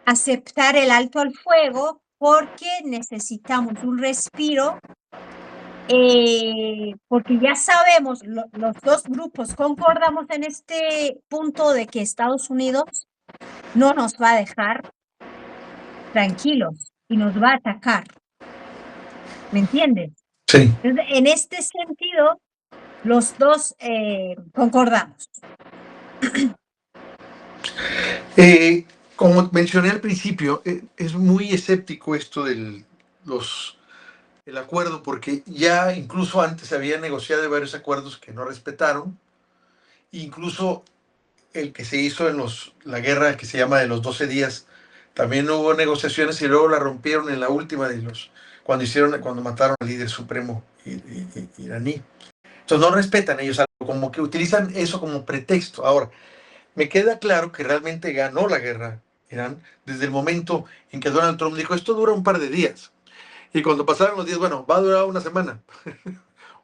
aceptar el alto al fuego porque necesitamos un respiro, porque ya sabemos, los dos grupos concordamos en este punto de que Estados Unidos no nos va a dejar tranquilos y nos va a atacar. ¿Me entiendes? Sí. Entonces, en este sentido, los dos concordamos. Como mencioné al principio, es muy escéptico esto el acuerdo, porque ya incluso antes había negociado varios acuerdos que no respetaron, incluso el que se hizo la guerra que se llama de los 12 días, también hubo negociaciones y luego la rompieron en la última cuando mataron al líder supremo iraní. Entonces no respetan ellos algo, como que utilizan eso como pretexto. Ahora, me queda claro que realmente ganó la guerra Irán desde el momento en que Donald Trump dijo, esto dura un par de días. Y cuando pasaron los días, bueno, va a durar una semana.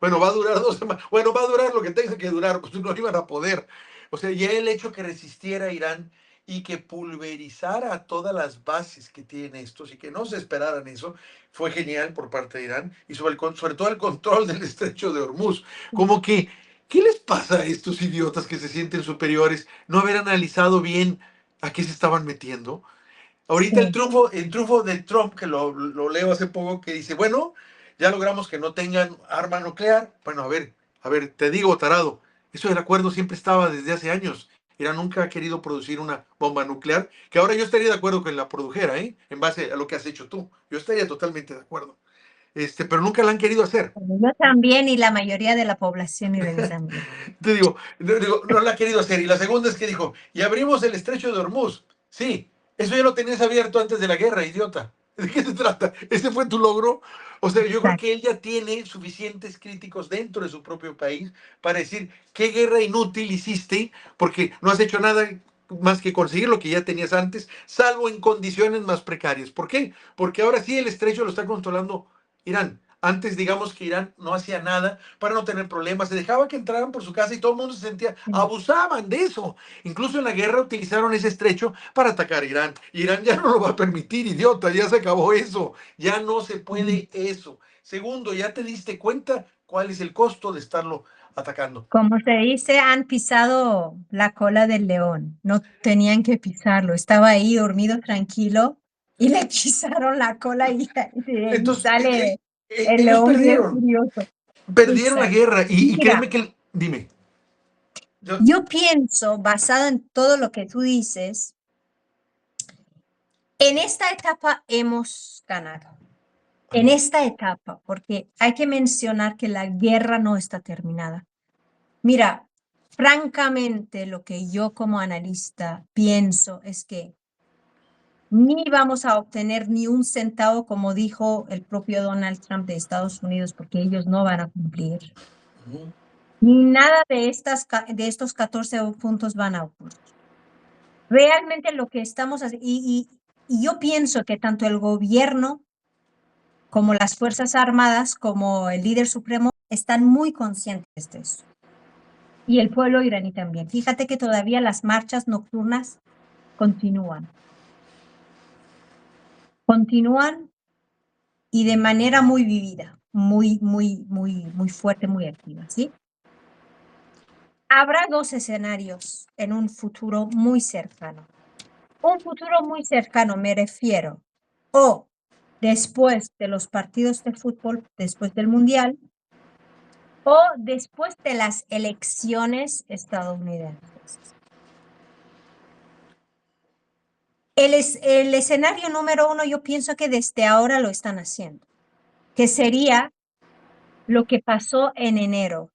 Bueno, va a durar 2 semanas. Bueno, va a durar lo que tenga que durar, pues no iban a poder. O sea, ya el hecho que resistiera Irán y que pulverizara todas las bases que tienen estos y que no se esperaran eso, fue genial por parte de Irán y sobre todo el control del estrecho de Hormuz. Como que, ¿qué les pasa a estos idiotas que se sienten superiores? No haber analizado bien a qué se estaban metiendo. Ahorita Sí. el triunfo de Trump, que lo leo hace poco, que dice, bueno, ya logramos que no tengan arma nuclear. Bueno, a ver, te digo, tarado, eso del acuerdo siempre estaba desde hace años. Irán nunca ha querido producir una bomba nuclear, que ahora yo estaría de acuerdo que la produjera, en base a lo que has hecho tú. Yo estaría totalmente de acuerdo. Pero nunca la han querido hacer. Yo también y la mayoría de la población iraní también. Te digo, no la ha querido hacer. Y la segunda es que dijo, y abrimos el estrecho de Hormuz. Sí, eso ya lo tenías abierto antes de la guerra, idiota. ¿De qué se trata? ¿Ese fue tu logro? O sea, yo creo Exacto. que él ya tiene suficientes críticos dentro de su propio país para decir, ¿qué guerra inútil hiciste? Porque no has hecho nada más que conseguir lo que ya tenías antes, salvo en condiciones más precarias. ¿Por qué? Porque ahora sí el estrecho lo está controlando Irán. Antes, digamos que Irán no hacía nada para no tener problemas, se dejaba que entraran por su casa y todo el mundo se sentía, abusaban de eso. Incluso en la guerra utilizaron ese estrecho para atacar a Irán. Irán ya no lo va a permitir, idiota, ya se acabó eso, ya no se puede eso. Segundo, ya te diste cuenta cuál es el costo de estarlo atacando. Como se dice, han pisado la cola del león. No tenían que pisarlo. Estaba ahí dormido tranquilo y le pisaron la cola y Entonces, sale el ellos león bien perdieron, furioso. perdieron la Exacto. guerra y Mira, créeme que, dime. yo pienso, basado en todo lo que tú dices, en esta etapa hemos ganado. En esta etapa, porque hay que mencionar que la guerra no está terminada. Mira, francamente, lo que yo como analista pienso es que ni vamos a obtener ni un centavo, como dijo el propio Donald Trump de Estados Unidos, porque ellos no van a cumplir. Ni nada de estos 14 puntos van a ocurrir. Realmente lo que estamos haciendo, y yo pienso que tanto el gobierno como las Fuerzas Armadas, como el líder supremo, están muy conscientes de eso. Y el pueblo iraní también. Fíjate que todavía las marchas nocturnas continúan. Continúan y de manera muy vivida, muy fuerte, muy activa, ¿sí? Habrá dos escenarios en un futuro muy cercano. Un futuro muy cercano, me refiero, o después de los partidos de fútbol, después del Mundial, o después de las elecciones estadounidenses. El escenario número uno, yo pienso que desde ahora lo están haciendo, que sería lo que pasó en enero.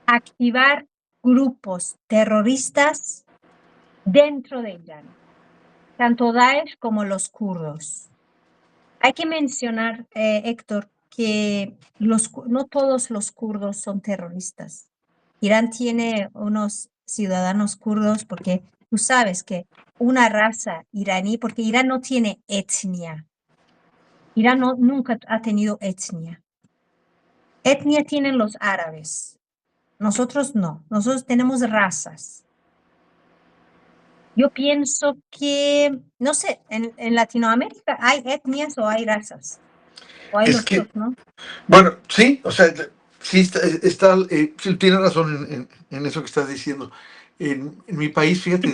Activar grupos terroristas dentro de Irán, tanto Daesh como los kurdos. Hay que mencionar, Héctor, que no todos los kurdos son terroristas. Irán tiene unos ciudadanos kurdos porque tú sabes que una raza iraní, porque Irán no tiene etnia. Irán nunca ha tenido etnia. Etnia tienen los árabes. Nosotros no. Nosotros tenemos razas. Yo pienso que, no sé, en Latinoamérica hay etnias o hay razas. O hay Es los dos, que, ¿no? bueno, sí, o sea, sí, sí, tienes razón en eso que estás diciendo. En mi país, fíjate,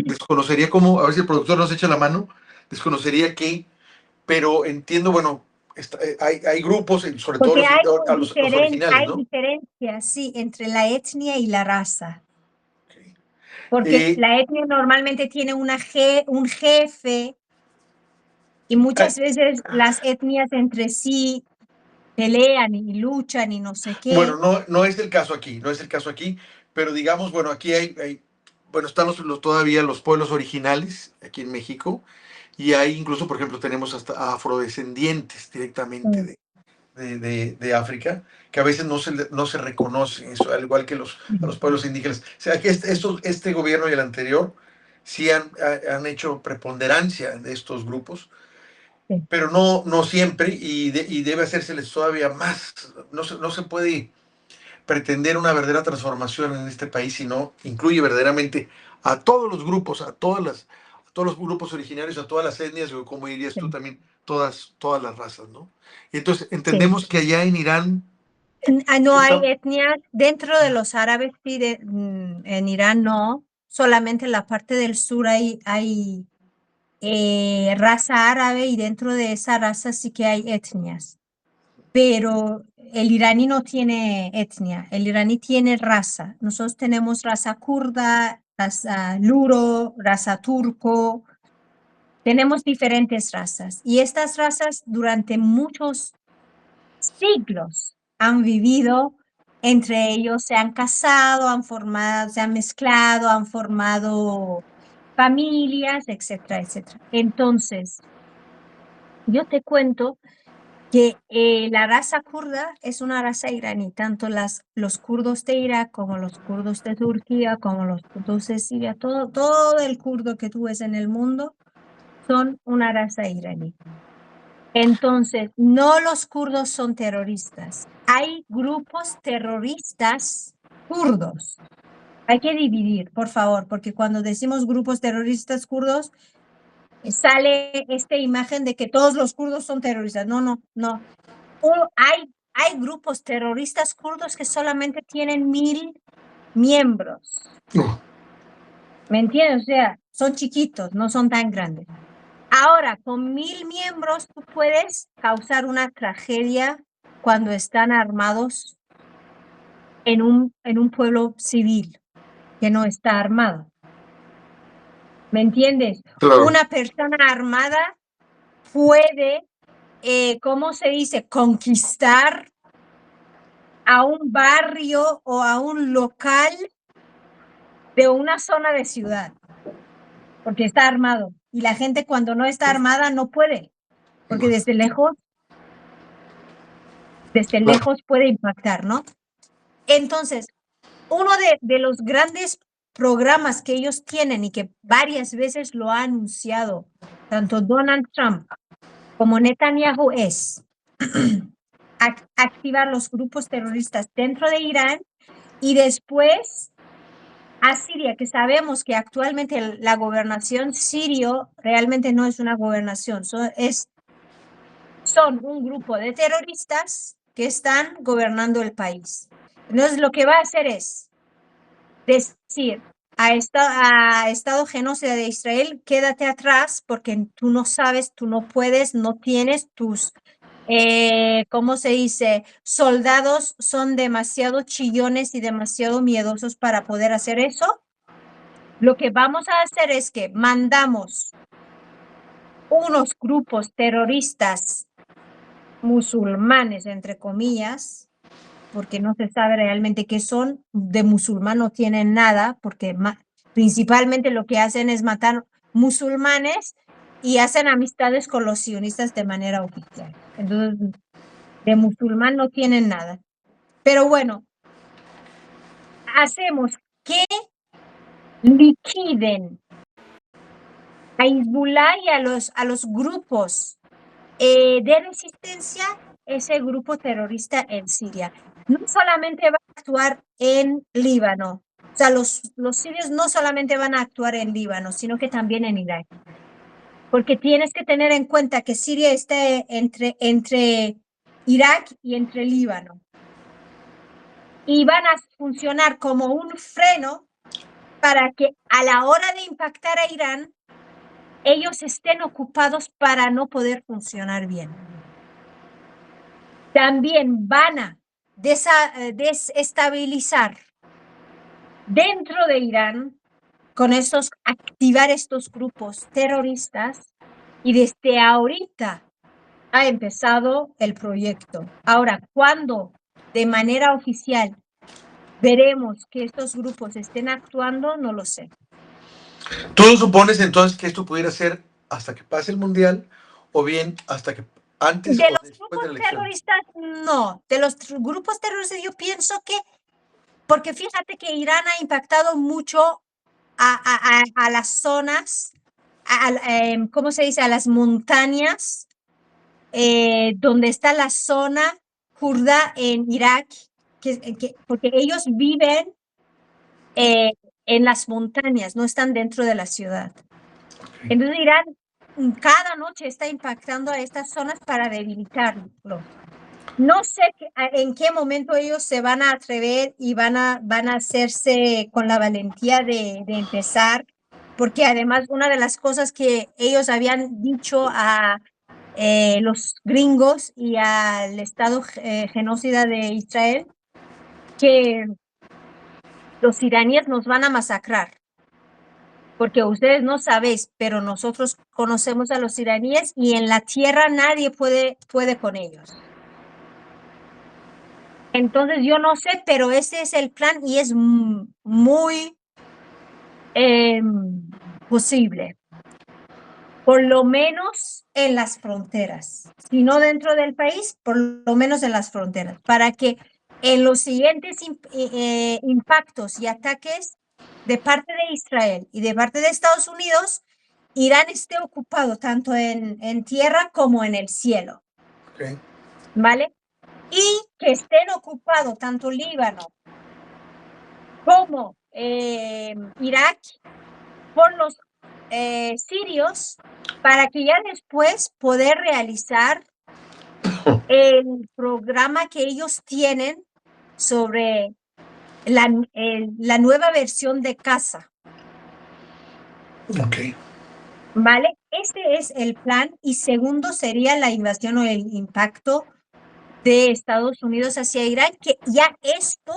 desconocería cómo, a ver si el productor nos echa la mano, desconocería qué, pero entiendo, bueno, hay grupos, sobre todo Porque hay los originales, hay ¿no? diferencias, sí, entre la etnia y la raza. Okay. Porque la etnia normalmente tiene un jefe y Ay, muchas veces las etnias entre sí pelean y luchan y no sé bueno, qué. no es el caso aquí, no es el caso aquí, pero digamos, bueno, aquí bueno, están todavía los pueblos originales, aquí en México, y hay incluso, por ejemplo, tenemos hasta afrodescendientes directamente Mm, de África, que a veces no se reconoce eso, al igual que a los pueblos indígenas. O sea, que este gobierno y el anterior sí han hecho preponderancia de estos grupos, sí, pero no siempre, y debe hacérseles todavía más. No se puede pretender una verdadera transformación en este país si no incluye verdaderamente a todos los grupos, a todos los grupos originarios, a todas las etnias, o como dirías tú sí, también, todas las razas, ¿no? Y entonces sí. entendemos que allá en Irán No hay está, etnias dentro de los árabes, sí, en Irán no. Solamente en la parte del sur hay raza árabe y dentro de esa raza sí que hay etnias. pero el iraní no tiene etnia, el iraní tiene raza. Nosotros tenemos raza kurda, raza luro, raza turco, tenemos diferentes razas y estas razas durante muchos siglos han vivido entre ellos, se han casado, han formado, se han mezclado, han formado familias, etcétera, etcétera. Entonces, yo te cuento que la raza kurda es una raza iraní, tanto los kurdos de Irak como los kurdos de Turquía, como los kurdos de Siria, todo el kurdo que tú ves en el mundo son una raza iraní. Entonces, no los kurdos son terroristas. Hay grupos terroristas kurdos. Hay que dividir, por favor, porque cuando decimos grupos terroristas kurdos, sale esta imagen de que todos los kurdos son terroristas. No, no, no. Hay grupos terroristas kurdos que solamente tienen 1000 miembros. No. ¿Me entiendes? O sea, son chiquitos, no son tan grandes. Ahora, con 1000 miembros, tú puedes causar una tragedia cuando están armados en un pueblo civil que no está armado. ¿Me entiendes? Claro. Una persona armada puede, ¿cómo se dice?, conquistar a un barrio o a un local de una zona de ciudad, porque está armado. Y la gente cuando no está armada no puede, porque desde lejos puede impactar, ¿no? Entonces, uno de los grandes programas que ellos tienen y que varias veces lo ha anunciado tanto Donald Trump como Netanyahu es activar los grupos terroristas dentro de Irán y después a Siria, que sabemos que actualmente la gobernación sirio realmente no es una gobernación, son un grupo de terroristas que están gobernando el país. Entonces, lo que va a hacer es decir a Estado genocida de Israel, quédate atrás porque tú no sabes, tú no puedes, no tienes tus, ¿cómo se dice? Soldados son demasiado chillones y demasiado miedosos para poder hacer eso. Lo que vamos a hacer es que mandamos unos grupos terroristas musulmanes, entre comillas, porque no se sabe realmente qué son, de musulmán no tienen nada, porque principalmente lo que hacen es matar musulmanes y hacen amistades con los sionistas de manera oficial. Entonces, de musulmán no tienen nada. Pero bueno, hacemos que liquiden a Hezbollah y a los grupos de resistencia, ese grupo terrorista en Siria. No solamente va a actuar en Líbano, o sea, los sirios no solamente van a actuar en Líbano, sino que también en Irak. Porque tienes que tener en cuenta que Siria está entre Irak y entre Líbano. Y van a funcionar como un freno para que a la hora de impactar a Irán, ellos estén ocupados para no poder funcionar bien. También van a desestabilizar dentro de Irán con activar estos grupos terroristas y desde ahorita ha empezado el proyecto. Ahora, ¿cuándo de manera oficial veremos que estos grupos estén actuando? No lo sé. ¿Tú supones entonces que esto pudiera ser hasta que pase el Mundial o bien hasta que antes de o los después grupos de la elección? Terroristas, no. De los grupos terroristas yo pienso que, porque fíjate que Irán ha impactado mucho a las zonas, ¿cómo se dice? A las montañas, donde está la zona kurda en Irak, porque ellos viven en las montañas, no están dentro de la ciudad. Okay. Entonces Irán cada noche está impactando a estas zonas para debilitarlos. No sé en qué momento ellos se van a atrever y van a hacerse con la valentía de empezar, porque además una de las cosas que ellos habían dicho los gringos y al Estado genocida de Israel que los iraníes nos van a masacrar. Porque ustedes no sabéis, pero nosotros conocemos a los iraníes y en la tierra nadie puede con ellos. Entonces yo no sé, pero ese es el plan y es muy posible. Por lo menos en las fronteras. Si no dentro del país, por lo menos en las fronteras. Para que en los siguientes impactos y ataques de parte de Israel y de parte de Estados Unidos, Irán esté ocupado tanto en tierra como en el cielo. Okay. ¿Vale? Y que estén ocupados tanto Líbano como Irak por los sirios para que ya después poder realizar el programa que ellos tienen sobre la nueva versión de casa. Okay. ¿Vale? Este es el plan y segundo sería la invasión o el impacto de Estados Unidos hacia Irán, que ya esto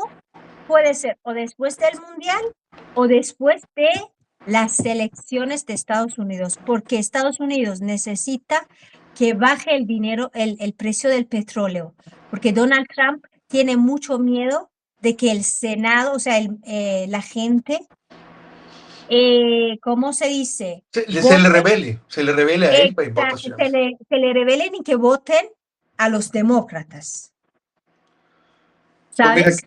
puede ser o después del Mundial o después de las elecciones de Estados Unidos, porque Estados Unidos necesita que baje el dinero, el precio del petróleo, porque Donald Trump tiene mucho miedo de que el Senado, o sea, la gente, ¿cómo se dice? Se le revele a él para Se votaciones. le revelen y que voten a los demócratas. Pues mira, ¿Sabes?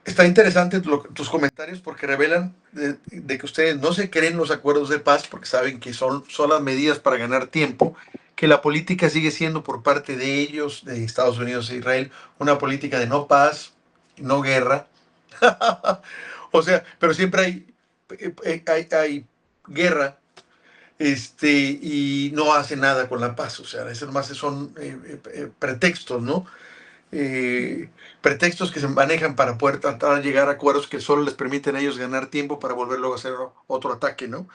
está interesante tus comentarios porque revelan de que ustedes no se creen los acuerdos de paz porque saben que son las medidas para ganar tiempo, que la política sigue siendo por parte de ellos, de Estados Unidos e Israel, una política de no paz, no guerra. O sea, pero siempre hay guerra y no hace nada con la paz. O sea, eso nomás son pretextos, ¿no? Pretextos que se manejan para poder tratar de llegar a acuerdos que solo les permiten a ellos ganar tiempo para volver luego a hacer otro ataque, ¿no?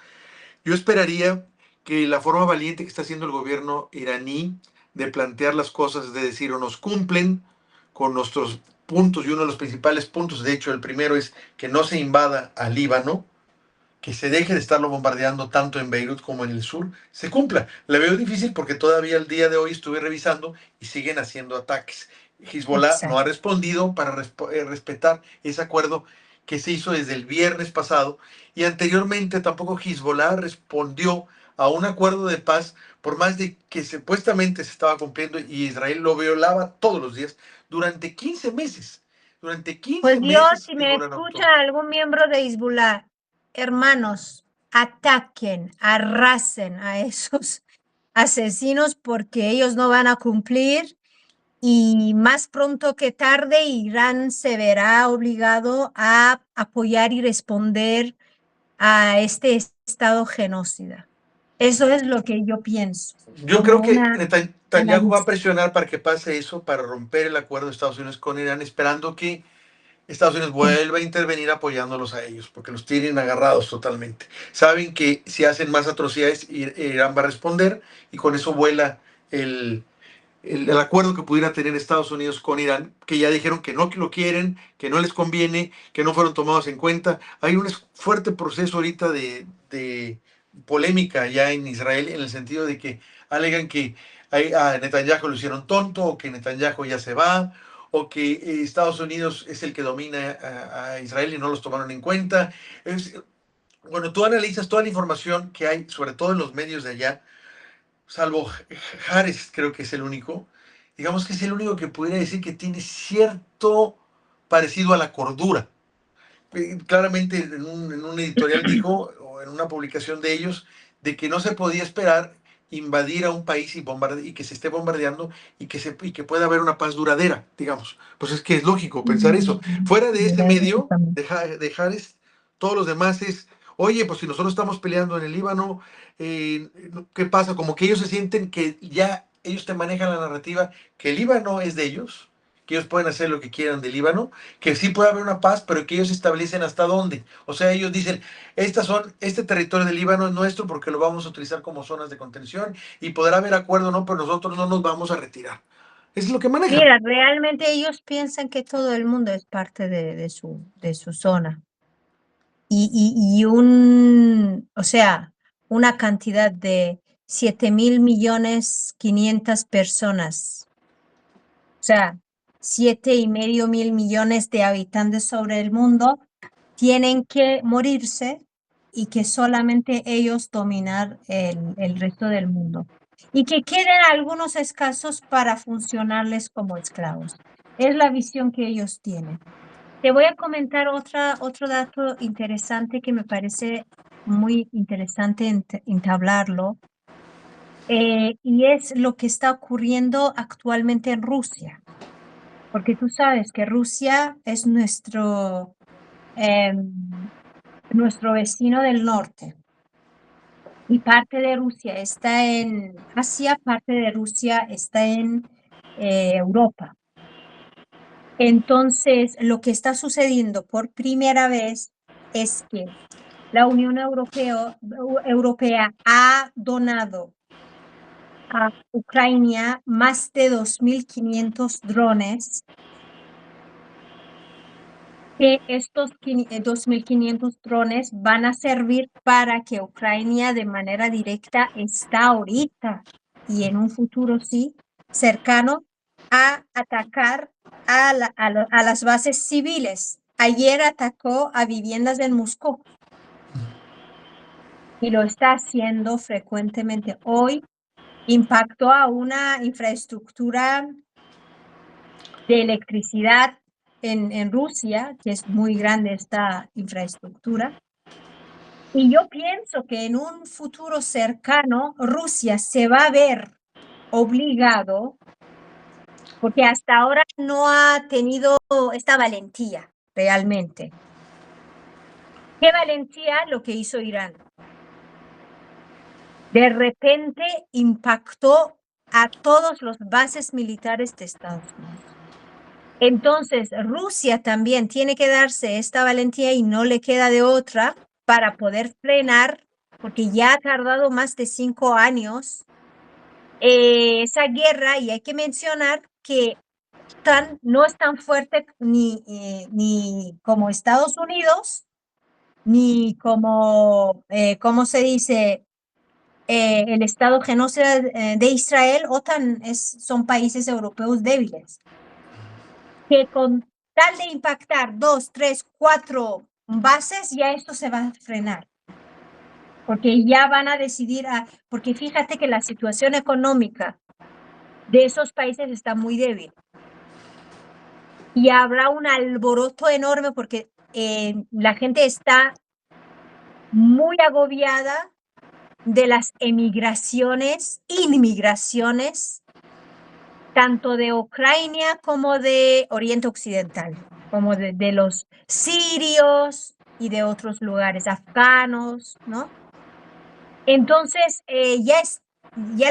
Yo esperaría que la forma valiente que está haciendo el gobierno iraní de plantear las cosas, de decir o nos cumplen con nuestros puntos, y uno de los principales puntos, de hecho el primero es que no se invada al Líbano, que se deje de estarlo bombardeando tanto en Beirut como en el sur, se cumpla. La veo difícil porque todavía el día de hoy estuve revisando y siguen haciendo ataques. Hezbollah no ha respondido para respetar ese acuerdo que se hizo desde el viernes pasado y anteriormente tampoco Hezbollah respondió a un acuerdo de paz por más de que supuestamente se estaba cumpliendo y Israel lo violaba todos los días durante 15 meses. Durante 15 Pues Dios, meses si me Hezbollah no escucha actuó. algún miembro de Hezbollah, hermanos, ataquen, arrasen a esos asesinos porque ellos no van a cumplir y más pronto que tarde Irán se verá obligado a apoyar y responder a este estado genocida. Eso es lo que yo pienso. Yo Como creo que una Netanyahu va a analista. presionar para que pase eso, para romper el acuerdo de Estados Unidos con Irán, esperando que Estados Unidos Sí. vuelva a intervenir apoyándolos a ellos, porque los tienen agarrados totalmente. Saben que si hacen más atrocidades, Irán va a responder y con eso vuela el acuerdo que pudiera tener Estados Unidos con Irán, que ya dijeron que no lo quieren, que no les conviene, que no fueron tomados en cuenta. Hay un fuerte proceso ahorita de polémica ya en Israel en el sentido de que alegan que a Netanyahu lo hicieron tonto o que Netanyahu ya se va o que Estados Unidos es el que domina a Israel y no los tomaron en cuenta. Bueno, tú analizas toda la información que hay, sobre todo en los medios de allá, salvo Harris, creo que es el único, digamos que es el único que pudiera decir que tiene cierto parecido a la cordura. Claramente en un editorial dijo, o en una publicación de ellos, de que no se podía esperar invadir a un país y que se esté bombardeando y que pueda haber una paz duradera, digamos. Pues es que es lógico pensar eso. Fuera de ese medio de Harris, todos los demás es, oye, pues si nosotros estamos peleando en el Líbano, ¿qué pasa? Como que ellos se sienten que ya ellos te manejan la narrativa que el Líbano es de ellos, que ellos pueden hacer lo que quieran del Líbano, que sí puede haber una paz, pero que ellos establecen hasta dónde. O sea, ellos dicen, este territorio del Líbano es nuestro porque lo vamos a utilizar como zonas de contención y podrá haber acuerdo, no, pero nosotros no nos vamos a retirar. Es lo que manejan. Mira, realmente ellos piensan que todo el mundo es parte de su zona. O sea, una cantidad de 7.500.000 personas. O sea, 7,5 mil millones de habitantes sobre el mundo tienen que morirse y que solamente ellos dominar el resto del mundo. Y que queden algunos escasos para funcionarles como esclavos. Es la visión que ellos tienen. Te voy a comentar otro dato interesante que me parece muy interesante entablarlo, y es lo que está ocurriendo actualmente en Rusia, porque tú sabes que Rusia es nuestro vecino del norte y parte de Rusia está en Asia, parte de Rusia está en Europa. Entonces, lo que está sucediendo por primera vez es que la Unión Europea ha donado a Ucrania más de 2.500 drones, que estos 2.500 drones van a servir para que Ucrania de manera directa está ahorita y en un futuro sí, cercano, a atacar a las bases civiles. Ayer atacó a viviendas en Moscú y lo está haciendo frecuentemente. Hoy impactó a una infraestructura de electricidad en Rusia, que es muy grande esta infraestructura. Y yo pienso que en un futuro cercano Rusia se va a ver obligado, porque hasta ahora no ha tenido esta valentía realmente. ¿Qué valentía lo que hizo Irán? De repente impactó a todas las bases militares de Estados Unidos. Entonces, Rusia también tiene que darse esta valentía y no le queda de otra para poder frenar, porque ya ha tardado más de 5 años esa guerra, y hay que mencionar que no es tan fuerte ni como Estados Unidos, ni como, ¿cómo se dice? El Estado genocida de Israel. OTAN son países europeos débiles, que con tal de impactar 2, 3, 4 bases, ya esto se va a frenar. Porque ya van a decidir, porque fíjate que la situación económica de esos países está muy débil. Y habrá un alboroto enorme porque la gente está muy agobiada de las inmigraciones, tanto de Ucrania como de Oriente Occidental, como de los sirios y de otros lugares, afganos, ¿no? Entonces, ya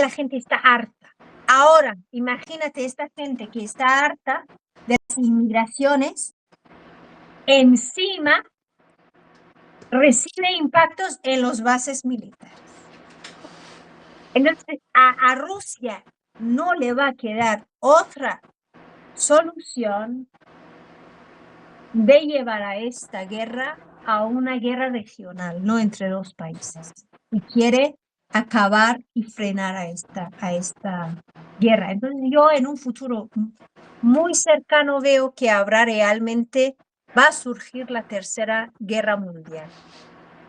la gente está harta. Ahora, imagínate esta gente que está harta de las inmigraciones, encima recibe impactos en las bases militares. Entonces, a Rusia no le va a quedar otra solución de llevar a esta guerra a una guerra regional, no entre dos países. Y quiere acabar y frenar a esta guerra. Entonces, yo en un futuro muy cercano veo que va a surgir la Tercera Guerra Mundial,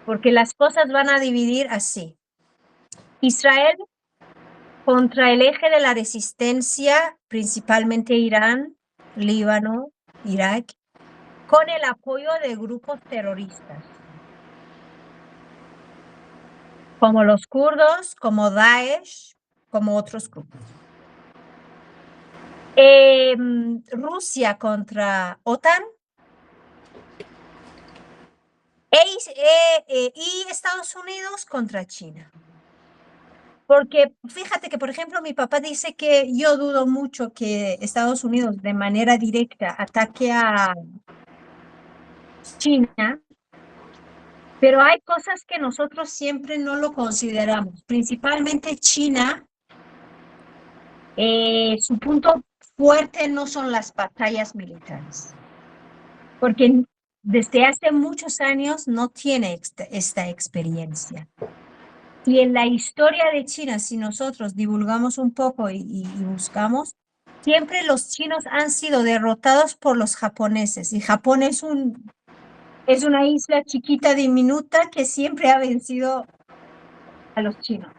porque las cosas van a dividir así. Israel contra el eje de la resistencia, principalmente Irán, Líbano, Irak, con el apoyo de grupos terroristas, como los kurdos, como Daesh, como otros grupos. Rusia contra OTAN y Estados Unidos contra China. Porque fíjate que, por ejemplo, mi papá dice que yo dudo mucho que Estados Unidos de manera directa ataque a China, pero hay cosas que nosotros siempre no lo consideramos. Principalmente China, su punto fuerte no son las batallas militares, porque desde hace muchos años no tiene esta experiencia. Y en la historia de China, si nosotros divulgamos un poco y buscamos, siempre los chinos han sido derrotados por los japoneses. Y Japón es una isla chiquita, diminuta, que siempre ha vencido a los chinos.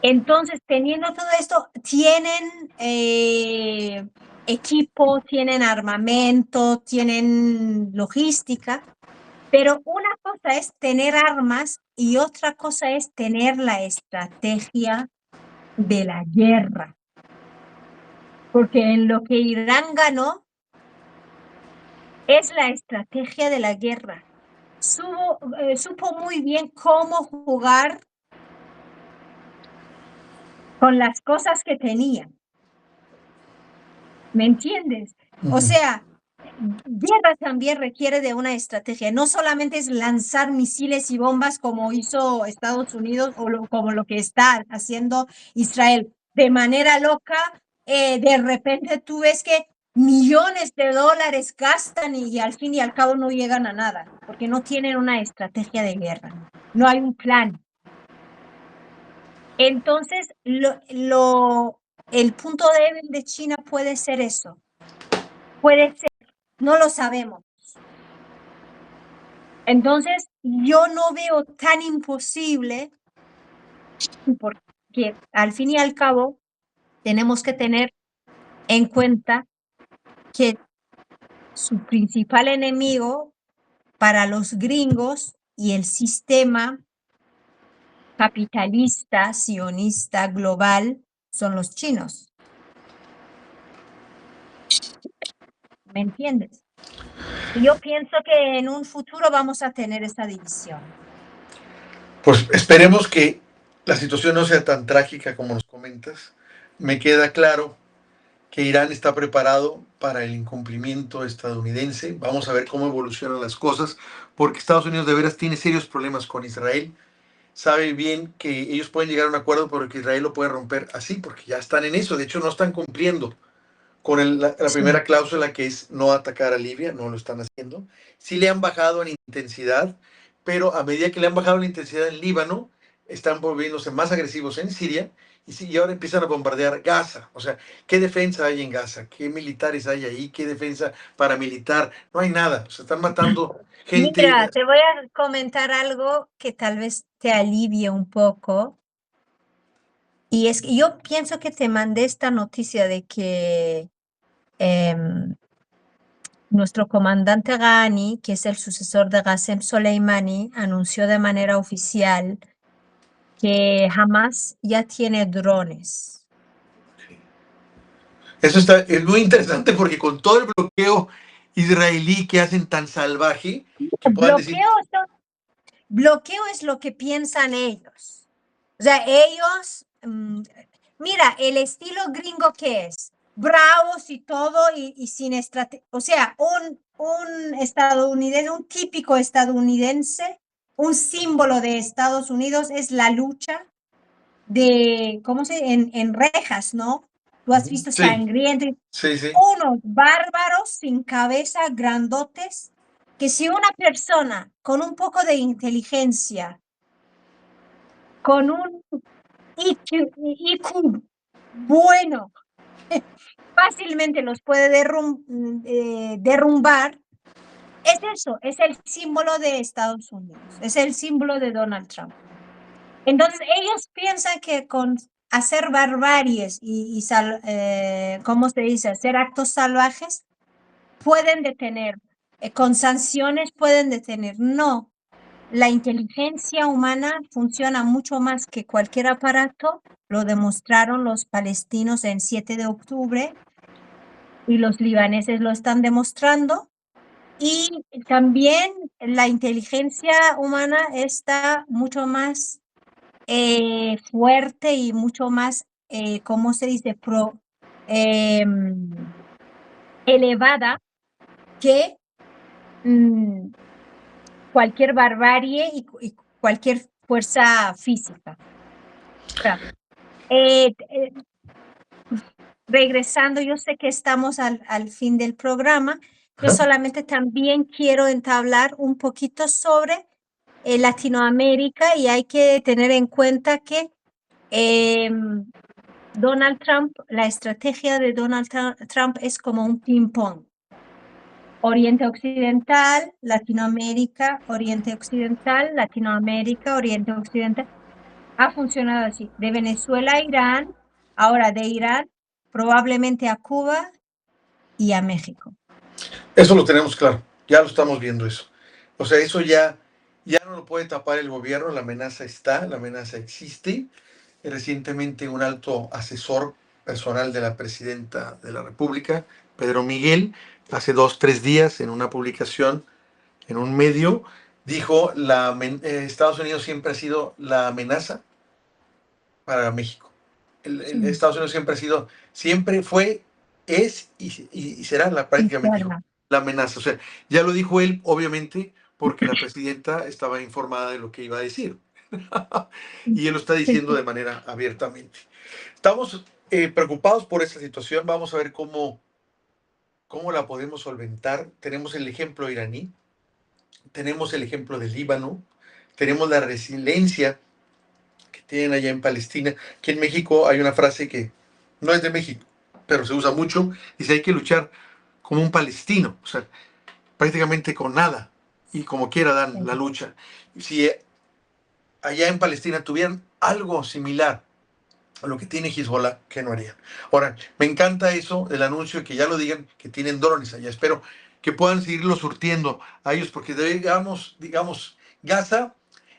Entonces, teniendo todo esto, tienen equipo, tienen armamento, tienen logística. Pero una cosa es tener armas y otra cosa es tener la estrategia de la guerra. Porque en lo que Irán ganó es la estrategia de la guerra. Supo muy bien cómo jugar con las cosas que tenía. ¿Me entiendes? O sea, guerra también requiere de una estrategia. No solamente es lanzar misiles y bombas como hizo Estados Unidos o como lo que está haciendo Israel de manera loca. De repente tú ves que millones de dólares gastan y al fin y al cabo no llegan a nada, porque no tienen una estrategia de guerra. No hay un plan. Entonces, el punto débil de China puede ser eso. Puede ser, no lo sabemos. Entonces, yo no veo tan imposible, porque al fin y al cabo tenemos que tener en cuenta que su principal enemigo para los gringos y el sistema capitalista, sionista, global, son los chinos. ¿Me entiendes? Y yo pienso que en un futuro vamos a tener esta división. Pues esperemos que la situación no sea tan trágica como nos comentas. Me queda claro que Irán está preparado para el incumplimiento estadounidense. Vamos a ver cómo evolucionan las cosas, porque Estados Unidos de veras tiene serios problemas con Israel. Sabe bien que ellos pueden llegar a un acuerdo, pero que Israel lo puede romper así, porque ya están en eso. De hecho, no están cumpliendo con la primera cláusula, que es no atacar a Libia, no lo están haciendo. Sí le han bajado en intensidad, pero a medida que le han bajado la intensidad en Líbano, están volviéndose más agresivos en Siria, y ahora empiezan a bombardear Gaza. O sea, ¿qué defensa hay en Gaza? ¿Qué militares hay ahí? ¿Qué defensa paramilitar? No hay nada. Se están matando gente. Mira, te voy a comentar algo que tal vez te alivie un poco. Y es que yo pienso que te mandé esta noticia de que nuestro comandante Ghani, que es el sucesor de Qasem Soleimani, anunció de manera oficial que Hamas ya tiene drones. Eso es muy interesante, porque con todo el bloqueo israelí que hacen tan salvaje, que puedan decir... Bloqueo es lo que piensan ellos. O sea, ellos, mira, el estilo gringo que es, bravos y todo, y sin estrategia. O sea, un estadounidense, un típico estadounidense, un símbolo de Estados Unidos es la lucha de, ¿cómo se dice? En rejas, ¿no? Tú has visto Sí. sangriento. Sí, sí. Unos bárbaros sin cabeza, grandotes, que si una persona con un poco de inteligencia, con un IQ bueno, fácilmente los puede derrumbar, es eso, es el símbolo de Estados Unidos, es el símbolo de Donald Trump. Entonces, ellos piensan que con hacer barbaries ¿cómo se dice? Hacer actos salvajes, pueden detener, con sanciones pueden detener. No, la inteligencia humana funciona mucho más que cualquier aparato. Lo demostraron los palestinos en 7 de octubre y los libaneses lo están demostrando. Y también la inteligencia humana está mucho más fuerte y mucho más, ¿cómo se dice? Em, elevada que mm, cualquier barbarie y cualquier fuerza física. Ahora, eh, eh, regresando, yo sé que estamos al fin del programa, yo Ajá. solamente también quiero entablar un poquito sobre Latinoamérica y hay que tener en cuenta que Donald Trump, la estrategia de Donald Trump es como un ping-pong. Oriente Occidental, Latinoamérica, Oriente Occidental, Latinoamérica, Oriente Occidental. Ha funcionado así, de Venezuela a Irán, ahora de Irán probablemente a Cuba y a México. Eso lo tenemos claro, ya lo estamos viendo eso. O sea, eso ya no lo puede tapar el gobierno, la amenaza está, la amenaza existe. Recientemente un alto asesor personal de la presidenta de la República, Pedro Miguel, hace 2, 3 días en una publicación en un medio, dijo, Estados Unidos siempre ha sido la amenaza para México. Sí, Estados Unidos siempre ha sido, siempre fue, es y será prácticamente, dijo, interna. la amenaza. O sea, ya lo dijo él, obviamente, porque la presidenta estaba informada de lo que iba a decir. Y él lo está Sí, diciendo de manera abiertamente. Estamos preocupados por esta situación. Vamos a ver cómo la podemos solventar. Tenemos el ejemplo iraní, tenemos el ejemplo del Líbano, tenemos la resiliencia que tienen allá en Palestina. Aquí en México hay una frase que no es de México, pero se usa mucho. Dice, hay que luchar como un palestino, o sea, prácticamente con nada, y como quiera dan la sí. lucha. Si allá en Palestina tuvieran algo similar a lo que tiene Hezbollah, ¿qué no harían? Ahora, me encanta eso, el anuncio, que ya lo digan, que tienen drones allá. Espero que puedan seguirlo surtiendo a ellos, porque digamos, Gaza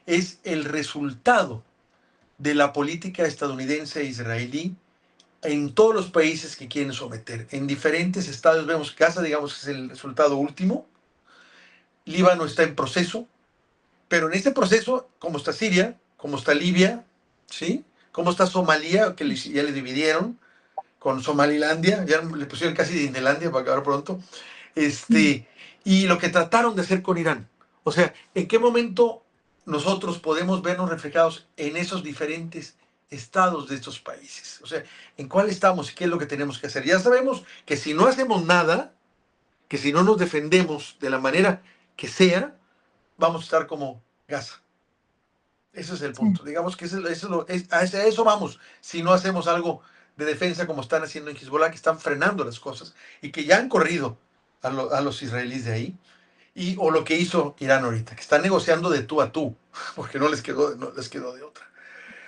es el resultado de la política estadounidense e israelí en todos los países que quieren someter. En diferentes estados vemos que Gaza, digamos, es el resultado último. Líbano está en proceso, pero en este proceso, como está Siria, como está Libia, ¿sí? Como está Somalia, que ya le dividieron con Somalilandia, ya le pusieron casi Disneylandia para acabar pronto. Mm. Y lo que trataron de hacer con Irán. O sea, ¿en qué momento nosotros podemos vernos reflejados en esos diferentes estados de estos países? O sea, ¿en cuál estamos y qué es lo que tenemos que hacer? Ya sabemos que si no hacemos nada, que si no nos defendemos de la manera que sea, vamos a estar como Gaza. Ese es el Sí. punto. Digamos que hacia eso vamos. Si no hacemos algo de defensa como están haciendo en Hezbollah, que están frenando las cosas y que ya han corrido a los israelíes de ahí, o lo que hizo Irán ahorita, que están negociando de tú a tú, porque no les quedó de otra.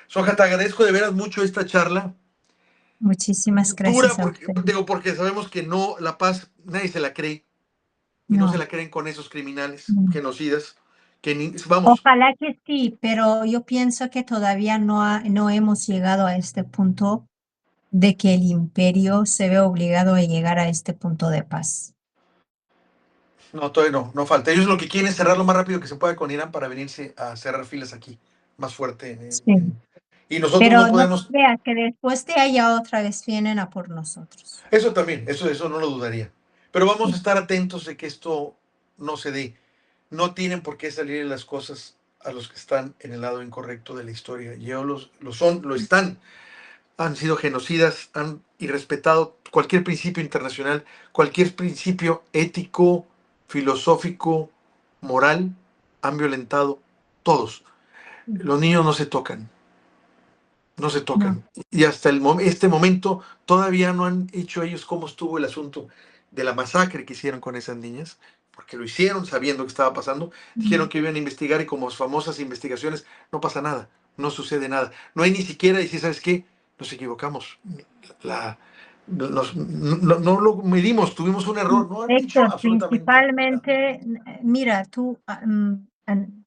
Soja, te agradezco de veras mucho esta charla. Muchísimas Dura, gracias a porque, usted. porque sabemos que no, la paz, nadie se la cree, y no se No. la creen con esos criminales, Mm. genocidas, vamos, Ojalá que sí, pero yo pienso que todavía no hemos llegado a este punto de que el imperio se ve obligado a llegar a este punto de paz. no, todavía no falta. Ellos lo que quieren es cerrar lo más rápido que se pueda con Irán para venirse a cerrar filas aquí, más fuerte. Sí. Y nosotros no Pero no podemos, crea que después de allá otra vez vienen a por nosotros. eso también, eso no lo dudaría. Pero vamos a Sí. estar atentos de que esto no se dé. No tienen por qué salir las cosas a los que están en el lado incorrecto de la historia. Y ellos lo están. Han sido genocidas, han irrespetado cualquier principio internacional, cualquier principio ético, filosófico, moral, han violentado todos. Los niños no se tocan, no se No. tocan. Y hasta este momento todavía no han hecho ellos cómo estuvo el asunto de la masacre que hicieron con esas niñas, porque lo hicieron sabiendo que estaba pasando. Dijeron que iban a investigar y como famosas investigaciones no pasa nada, no sucede nada. No hay ni siquiera decir, ¿sabes qué? Nos equivocamos. No lo medimos, tuvimos un error. No han dicho Héctor, absolutamente nada. principalmente, mira, tú,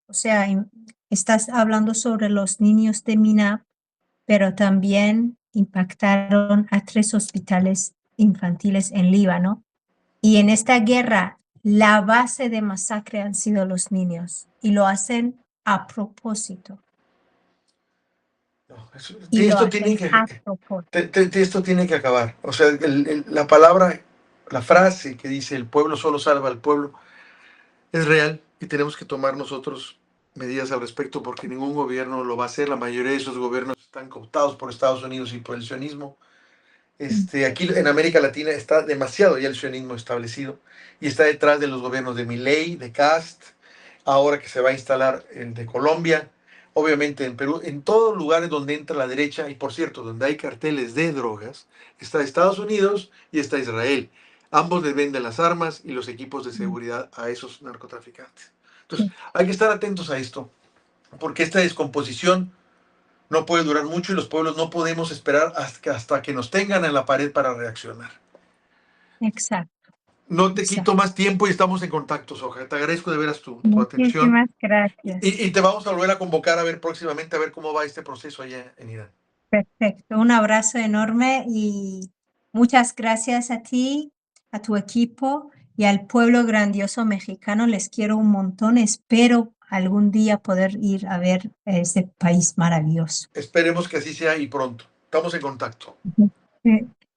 o sea, estás hablando sobre los niños de Minap, pero también impactaron a 3 hospitales infantiles en Líbano. Y en esta guerra, la base de masacre han sido los niños y lo hacen a propósito. No, y lo esto tiene hacen que, a propósito. esto tiene que acabar. O sea, la palabra, la frase que dice el pueblo solo salva al pueblo es real y tenemos que tomar nosotros medidas al respecto porque ningún gobierno lo va a hacer. La mayoría de esos gobiernos están cooptados por Estados Unidos y por el sionismo. Aquí en América Latina está demasiado ya el sionismo establecido y está detrás de los gobiernos de Milei, de Cast, ahora que se va a instalar el de Colombia, obviamente en Perú, en todos los lugares donde entra la derecha y por cierto, donde hay carteles de drogas, está Estados Unidos y está Israel. Ambos les venden las armas y los equipos de seguridad a esos narcotraficantes. Entonces, hay que estar atentos a esto, porque esta descomposición no puede durar mucho y los pueblos no podemos esperar hasta que nos tengan en la pared para reaccionar. Exacto, No te exacto. quito más tiempo y estamos en contacto, Soja. Te agradezco de veras tu atención Muchísimas gracias. y te vamos a volver a convocar a ver próximamente a ver cómo va este proceso allá en Irán. Perfecto. Un abrazo enorme y muchas gracias a ti, a tu equipo y al pueblo grandioso mexicano. Les quiero un montón. Espero algún día poder ir a ver este país maravilloso. Esperemos que así sea y pronto. Estamos en contacto.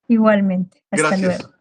Igualmente. Hasta Gracias. luego.